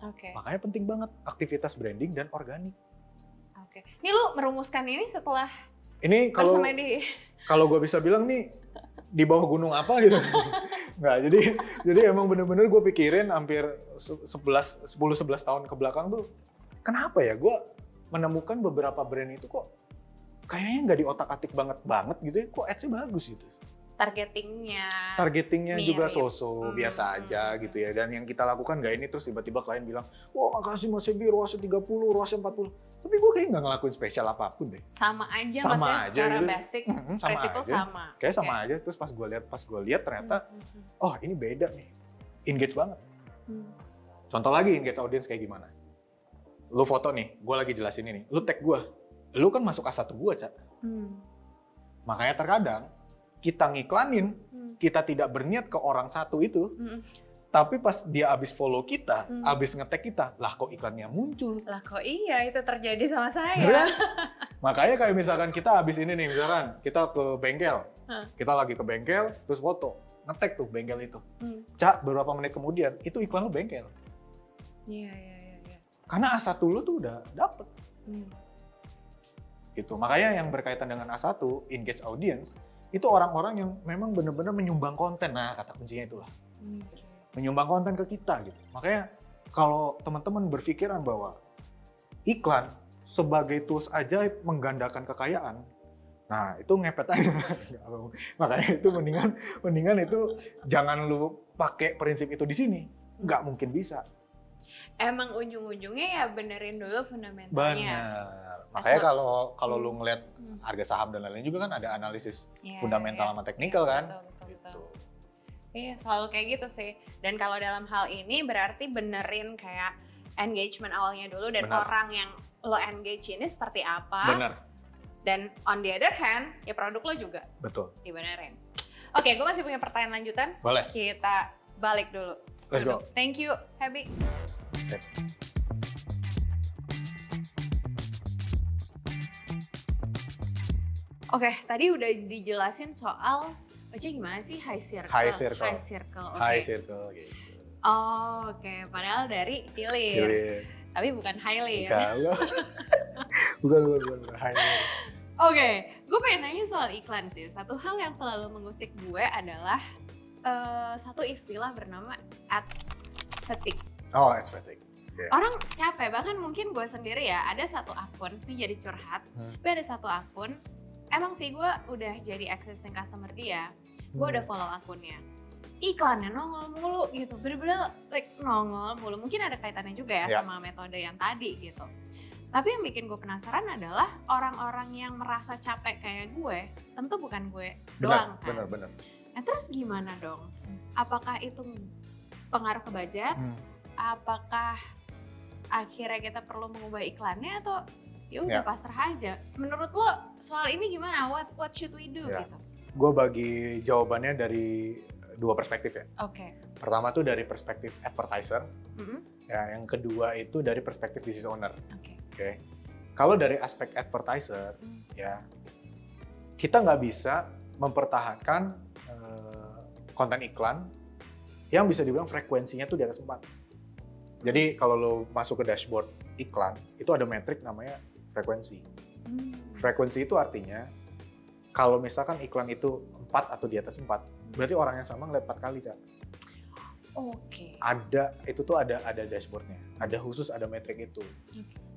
Oke. Makanya penting banget aktivitas branding dan organik. Oke. Ini lu merumuskan ini setelah Ini kalau bersama di gue bisa bilang nih di bawah gunung apa gitu. Nggak, jadi emang bener-bener gue pikirin hampir 10-11 tahun ke belakang tuh, kenapa ya gue menemukan beberapa brand itu kok kayaknya nggak di otak-atik banget gitu ya, kok ads-nya bagus gitu. Targetingnya juga mirip. so-so, biasa aja gitu ya. Dan yang kita lakukan nggak ini, terus tiba-tiba klien bilang, wah makasih Mas Ebi, ROAS-nya 30, ROAS-nya 40. Tapi gue kayak nggak ngelakuin spesial apapun deh. sama aja Sama maksudnya aja secara gitu. basic Sama prinsipal aja. sama. Kayak sama Oke. aja, terus pas gue lihat ternyata, oh ini beda nih, engage banget. Contoh lagi engage audience kayak gimana? Lu foto nih, gue lagi jelasin ini, lu tag gue, lu kan masuk A1 gue, Cak. Makanya terkadang kita ngiklanin, kita tidak berniat ke orang satu itu, tapi pas dia abis follow kita, abis nge-tag kita, lah kok iklannya muncul. Lah kok iya itu terjadi sama saya. Kan? Makanya kayak misalkan kita abis ini nih, misalkan kita ke bengkel, kita lagi ke bengkel, terus foto, nge-tag tuh bengkel itu. Cak, beberapa menit kemudian, itu iklan lu bengkel. Iya. Karena A1 lu tuh udah dapet. Gitu. Makanya yang berkaitan dengan A1, engage audience, itu orang-orang yang memang benar-benar menyumbang konten. Nah, kata kuncinya itulah. Menyumbang konten ke kita gitu. Makanya kalau teman-teman berpikiran bahwa iklan sebagai tools ajaib menggandakan kekayaan, nah itu ngepet aja. Makanya itu mendingan itu jangan lu pakai prinsip itu di sini. Nggak mungkin bisa. Emang ujung-ujungnya ya benerin dulu fundamentalnya. Benar. Makanya kalau lu ngeliat harga saham dan lain-lain juga kan ada analisis fundamental sama teknikal kan. Betul. Iya, selalu kayak gitu sih. Dan kalau dalam hal ini berarti benerin kayak engagement awalnya dulu dan orang yang lo engage ini seperti apa. Benar. Dan on the other hand, ya produk lo juga. Betul. Dibenerin. Oke, gue masih punya pertanyaan lanjutan. Boleh. Kita balik dulu. Let's go. Thank you, Happy. Sip. Oke, tadi udah dijelasin soal gimana sih high circle? High circle. High circle. Okay. High circle gitu. Oh, oke. Padahal dari hilir. Tapi bukan highly ya. Bukan highly. Oke, gue pengen nanya soal iklan sih. Satu hal yang selalu mengusik gue adalah satu istilah bernama ads fatigue. Oh, ads fatigue. Yeah. Orang capek, bahkan mungkin gue sendiri ya, ada satu akun, ini jadi curhat, tapi ada satu akun, emang sih gue udah jadi existing customer dia, gue udah follow akunnya. Iklannya nongol mulu gitu, bener-bener like nongol mulu. Mungkin ada kaitannya juga ya sama metode yang tadi gitu. Tapi yang bikin gue penasaran adalah orang-orang yang merasa capek kayak gue, tentu bukan gue doang kan. Bener. Nah terus gimana dong? Apakah itu pengaruh ke budget? Apakah akhirnya kita perlu mengubah iklannya atau ya udah pasrah aja? Menurut lo soal ini gimana? What should we do gitu? Gue bagi jawabannya dari dua perspektif ya. Oke. Pertama tuh dari perspektif advertiser, ya, yang kedua itu dari perspektif business owner. Oke. Kalau dari aspek advertiser, ya kita nggak bisa mempertahankan konten iklan yang bisa dibilang frekuensinya tuh di atas 4. Jadi kalau lo masuk ke dashboard iklan, itu ada metrik namanya frekuensi. Frekuensi itu artinya kalau misalkan iklan itu 4 atau di atas 4, berarti orang yang sama ngeliat 4 kali, Cak. Oke. Itu tuh ada dashboardnya, ada khusus ada metrik itu.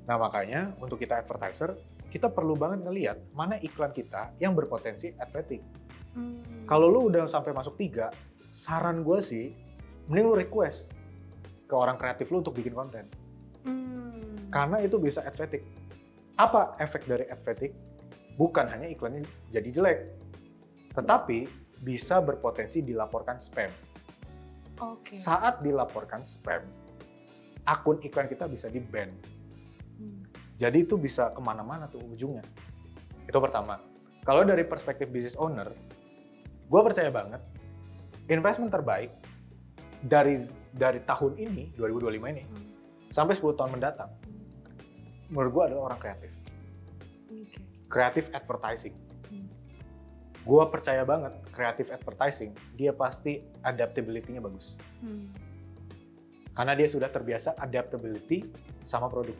Nah makanya untuk kita advertiser, kita perlu banget ngelihat mana iklan kita yang berpotensi ad fatigue. Kalau lu udah sampai masuk 3, saran gue sih, mending lu request ke orang kreatif lu untuk bikin konten. Karena itu bisa ad fatigue. Apa efek dari ad fatigue? Bukan hanya iklannya jadi jelek, tetapi bisa berpotensi dilaporkan spam. Saat dilaporkan spam, akun iklan kita bisa di-ban. Jadi itu bisa kemana-mana tuh ujungnya. Itu pertama. Kalau dari perspektif business owner, gue percaya banget investment terbaik dari tahun ini, 2025 ini, sampai 10 tahun mendatang, menurut gue adalah orang kreatif. Creative advertising. Gue percaya banget creative advertising, dia pasti adaptability-nya bagus. Karena dia sudah terbiasa adaptability sama produk.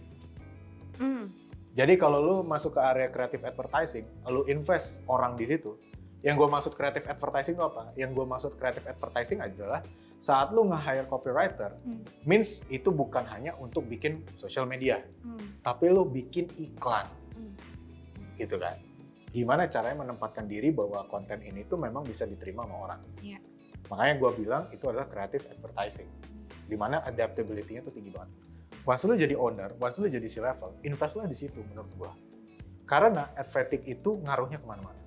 Jadi kalau lu masuk ke area creative advertising, lu invest orang di situ. Yang gue maksud creative advertising itu apa? Yang gue maksud creative advertising adalah saat lu nge-hire copywriter, means itu bukan hanya untuk bikin social media, tapi lu bikin iklan. Gitu kan. Gimana caranya menempatkan diri bahwa konten ini tuh memang bisa diterima sama orang. Makanya gue bilang itu adalah creative advertising. Dimana adaptability-nya tuh tinggi banget. Once lu jadi owner, once lu jadi C-level, investlah di situ menurut gue. Karena ad fatigue itu ngaruhnya kemana-mana.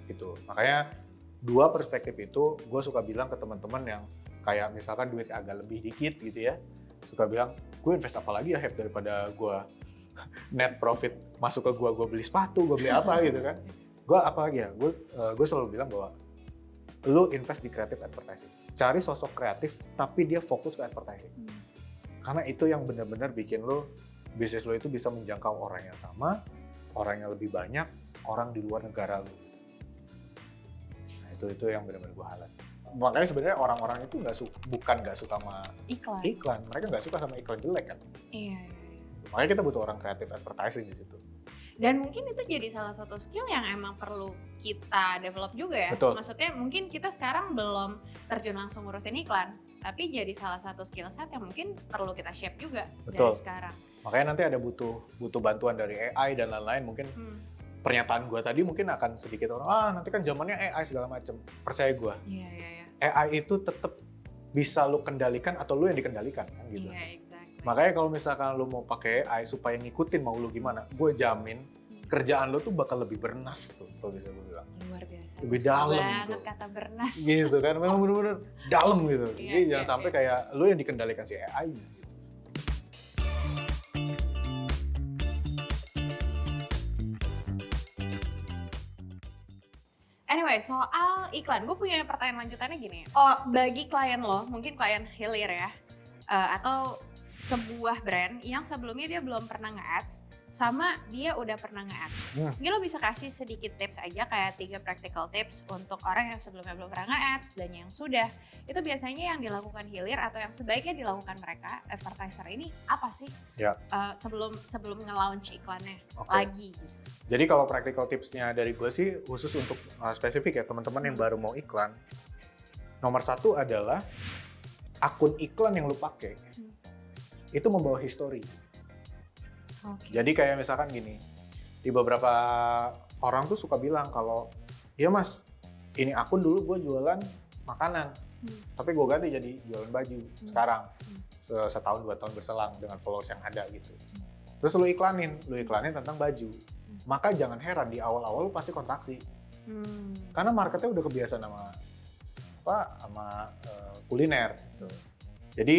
Gitu. Makanya dua perspektif itu gue suka bilang ke teman-teman yang kayak misalkan duitnya agak lebih dikit gitu ya, suka bilang gue invest apa lagi ya Heb daripada gue net profit masuk ke gue beli sepatu, gue beli apa gitu kan. gue apa lagi ya, gue selalu bilang bahwa lu invest di creative advertising. Cari sosok kreatif tapi dia fokus ke advertising. Karena itu yang benar-benar bikin lu, bisnis lu itu bisa menjangkau orang yang sama, orang yang lebih banyak, orang di luar negara lu. Nah itu yang benar-benar gue highlight. Makanya sebenarnya orang-orang itu bukan nggak suka sama iklan, mereka nggak suka sama iklan jelek kan. Iya. Makanya kita butuh orang kreatif advertising di situ. Dan mungkin itu jadi salah satu skill yang emang perlu kita develop juga ya. Betul. Maksudnya mungkin kita sekarang belum terjun langsung ngurusin iklan, tapi jadi salah satu skill set yang mungkin perlu kita shape juga. Betul. Dari sekarang. Makanya nanti ada butuh bantuan dari AI dan lain-lain. Mungkin pernyataan gue tadi mungkin akan sedikit orang, nanti kan zamannya AI segala macem. Percaya gue. Iya. AI itu tetap bisa lu kendalikan atau lu yang dikendalikan kan gitu. Iya, exactly. Makanya kalau misalkan lu mau pakai AI supaya ngikutin mau lu gimana, gue jamin kerjaan lu tuh bakal lebih bernas tuh, kalau bisa gue bilang. Luar biasa. Lebih dalam banget tuh. kata bernas. Gitu kan, memang bener-bener dalam gitu. Iya, Jadi iya, jangan sampai iya. kayak lu yang dikendalikan si AI gitu. Anyway, soal iklan, gue punya pertanyaan lanjutannya gini. Oh, bagi klien lo, mungkin klien hilir ya, atau sebuah brand yang sebelumnya dia belum pernah nge-ads, sama dia udah pernah nge-ads. Mungkin lo bisa kasih sedikit tips aja, kayak 3 practical tips untuk orang yang sebelumnya belum pernah nge-ads dan yang sudah. Itu biasanya yang dilakukan hilir atau yang sebaiknya dilakukan mereka, advertiser ini apa sih? Ya. Sebelum nge-launch iklannya Oke. lagi. Jadi kalau practical tipsnya dari gue sih khusus untuk spesifik ya teman-teman yang baru mau iklan. Nomor 1 adalah akun iklan yang lu pakai itu membawa history. Oke. Jadi kayak misalkan gini, di beberapa orang tuh suka bilang kalau, iya mas, ini akun dulu gue jualan makanan, tapi gue ganti jadi jualan baju sekarang, setahun 2 tahun berselang dengan followers yang ada gitu. Terus lu iklanin tentang baju, maka jangan heran di awal-awal lu pasti kontraksi, karena marketnya udah kebiasaan sama kuliner gitu. Jadi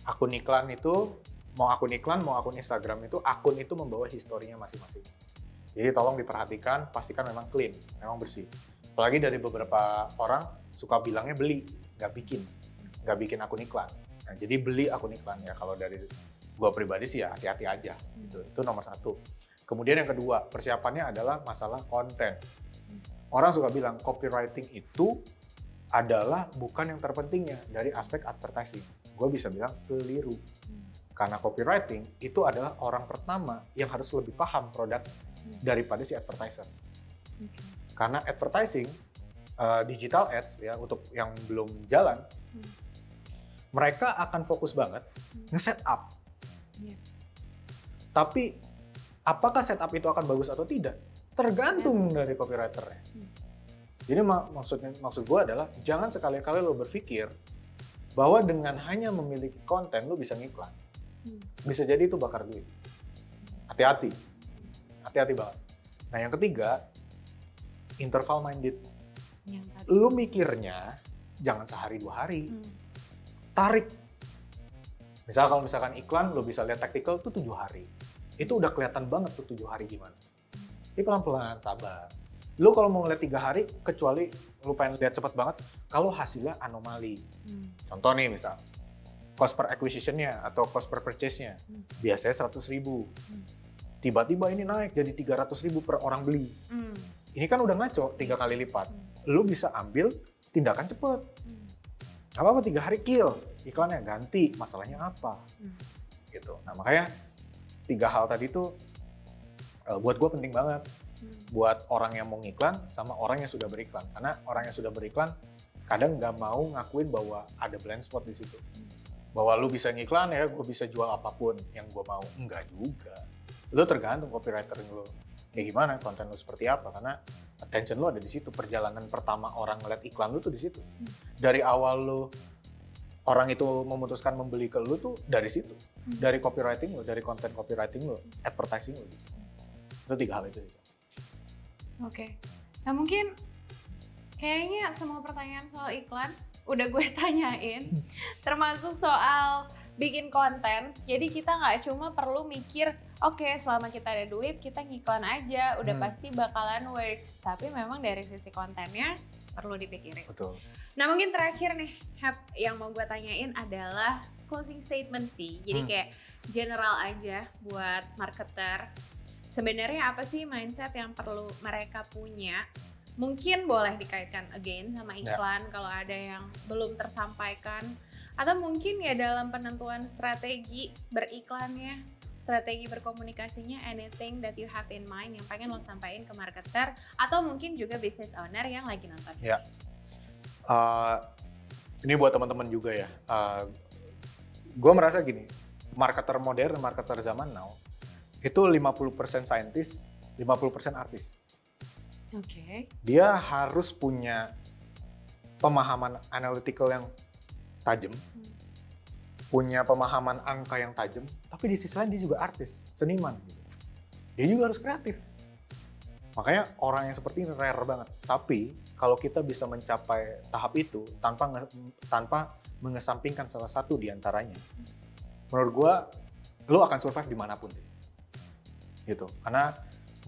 akun iklan itu, mau akun iklan, mau akun Instagram itu, akun itu membawa historinya masing-masing. Jadi tolong diperhatikan, pastikan memang clean, memang bersih. Apalagi dari beberapa orang suka bilangnya beli, nggak bikin akun iklan. Nah, jadi beli akun iklan ya. Kalau dari gua pribadi sih ya hati-hati aja. Gitu. Itu nomor 1. Kemudian yang kedua, persiapannya adalah masalah konten. Orang suka bilang copywriting itu adalah bukan yang terpentingnya dari aspek advertising. Gue bisa bilang keliru. Karena copywriting itu adalah orang pertama yang harus lebih paham produk daripada si advertiser. Karena advertising, digital ads ya untuk yang belum jalan, mereka akan fokus banget nge-set up. Tapi apakah setup itu akan bagus atau tidak? Tergantung dari copywriternya. Jadi maksud gue adalah jangan sekali-kali lo berpikir bahwa dengan hanya memiliki konten lo bisa ngiklan. Bisa jadi itu bakar duit. Hati-hati banget. Nah yang ketiga, interval minded. Lo mikirnya jangan sehari 2 hari. Tarik. Kalau misalkan iklan lo bisa lihat tactical tuh 7 hari. Itu udah kelihatan banget tuh 7 hari gimana. Ini pelan-pelan, sabar. Lu kalau mau ngeliat 3 hari, kecuali lu pengen lihat cepat banget, kalau hasilnya anomali. Contoh nih misal, cost per acquisition-nya atau cost per purchase-nya, biasanya 100.000. Tiba-tiba ini naik jadi 300.000 per orang beli. Ini kan udah ngaco 3 kali lipat. Lu bisa ambil tindakan cepet. Apa-apa 3 hari kill, iklannya ganti, masalahnya apa. Gitu. Nah makanya 3 hal tadi tuh buat gue penting banget. Buat orang yang mau ngiklan sama orang yang sudah beriklan. Karena orang yang sudah beriklan kadang nggak mau ngakuin bahwa ada blind spot di situ. Bahwa lu bisa ngiklan ya, gue bisa jual apapun yang gue mau. Enggak juga. Lu tergantung copywriter lu kayak gimana, konten lu seperti apa. Karena attention lu ada di situ. Perjalanan pertama orang ngeliat iklan lu tuh di situ. Dari awal lu orang itu memutuskan membeli ke lu tuh dari situ. Dari copywriting lu, dari konten copywriting lu, advertising lu gitu. Itu 3 hal itu. Oke. Nah mungkin kayaknya semua pertanyaan soal iklan udah gue tanyain, termasuk soal bikin konten. Jadi kita nggak cuma perlu mikir, oke, selama kita ada duit, kita ngiklan aja, udah pasti bakalan works. Tapi memang dari sisi kontennya perlu dipikirin. Betul. Nah mungkin terakhir nih, Hap, yang mau gue tanyain adalah closing statement sih. Jadi kayak general aja buat marketer. Sebenarnya apa sih mindset yang perlu mereka punya? Mungkin boleh dikaitkan again sama iklan kalau ada yang belum tersampaikan. Atau mungkin ya dalam penentuan strategi beriklannya, strategi berkomunikasinya, anything that you have in mind yang pengen lo sampaikan ke marketer, atau mungkin juga business owner yang lagi nonton. Ya, ini buat teman-teman juga ya. Gue merasa gini, marketer modern, marketer zaman now, itu 50% scientist, 50% artis. Oke. Dia harus punya pemahaman analytical yang tajam, punya pemahaman angka yang tajam, tapi di sisi lain dia juga artis, seniman. Dia juga harus kreatif. Makanya orang yang seperti ini rare banget. Tapi kalau kita bisa mencapai tahap itu tanpa mengesampingkan salah satu di antaranya, menurut gua lo akan survive dimanapun sih. Gitu. Karena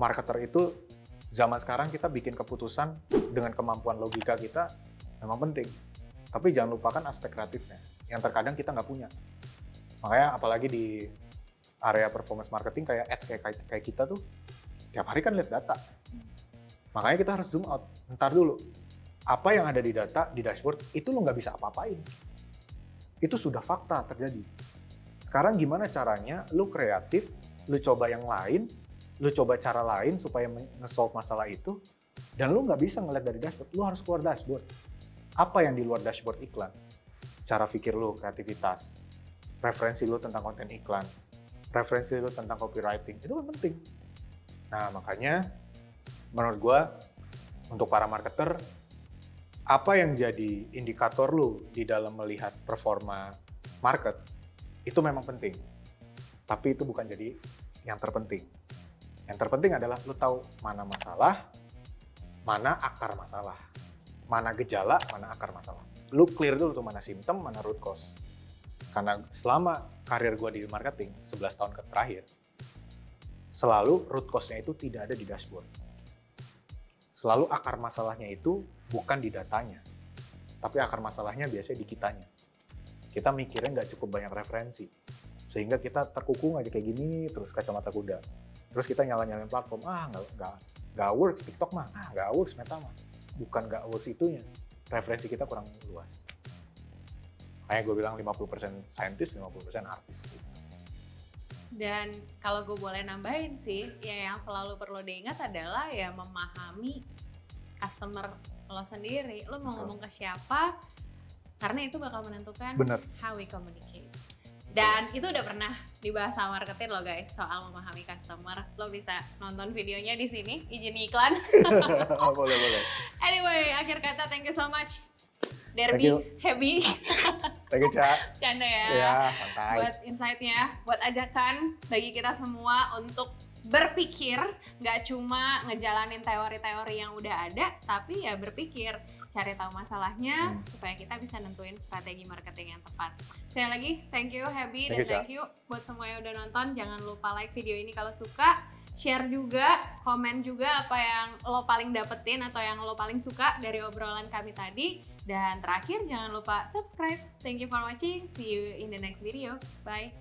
marketer itu zaman sekarang kita bikin keputusan dengan kemampuan logika kita memang penting. Tapi jangan lupakan aspek kreatifnya, yang terkadang kita nggak punya. Makanya apalagi di area performance marketing kayak ads kayak kita tuh, tiap hari kan lihat data. Makanya kita harus zoom out. Ntar dulu, apa yang ada di data, di dashboard, itu lo nggak bisa apa-apain. Itu sudah fakta terjadi. Sekarang gimana caranya lo kreatif, lo coba yang lain, lo coba cara lain supaya nge-solve masalah itu, dan lo nggak bisa ngeliat dari dashboard, lo harus keluar dashboard. Apa yang di luar dashboard iklan? Cara pikir lo, kreativitas, referensi lo tentang konten iklan, referensi lo tentang copywriting, itu kan penting. Nah makanya menurut gue untuk para marketer, apa yang jadi indikator lo di dalam melihat performa market itu memang penting, tapi itu bukan jadi yang terpenting. Yang terpenting adalah lo tahu mana masalah, mana akar masalah, mana gejala, mana akar masalah. Lu clear dulu tuh mana simptom, mana root cause. Karena selama karir gue di marketing, 11 tahun terakhir, selalu root cause-nya itu tidak ada di dashboard. Selalu akar masalahnya itu bukan di datanya, tapi akar masalahnya biasanya di kitanya. Kita mikirnya nggak cukup banyak referensi, sehingga kita terkukung aja kayak gini, terus kacamata kuda. Terus kita nyala-nyalain platform, nggak works TikTok mah, nggak works Meta mah. Bukan nggak works itunya, referensi kita kurang luas. Kayak gue bilang 50% scientist, 50% artis. Dan kalau gue boleh nambahin sih, ya yang selalu perlu diingat adalah ya memahami customer lo sendiri. Lo mau ngomong ke siapa, karena itu bakal menentukan how we communicate. Dan itu udah pernah dibahas sama marketing lo guys, soal memahami customer. Lo bisa nonton videonya di sini, izin iklan. Boleh. Anyway, akhir kata thank you so much. Derby, Happy. Thank you, Ca. Canda ya. Ya, santai. Buat insight-nya, buat ajakan bagi kita semua untuk berpikir, nggak cuma ngejalanin teori-teori yang udah ada, tapi ya berpikir, cari tahu masalahnya supaya kita bisa nentuin strategi marketing yang tepat. Sekali lagi, thank you Happy dan thank you buat semua yang udah nonton. Jangan lupa like video ini kalau suka, share juga, komen juga apa yang lo paling dapetin atau yang lo paling suka dari obrolan kami tadi. Dan terakhir, jangan lupa subscribe. Thank you for watching. See you in the next video. Bye.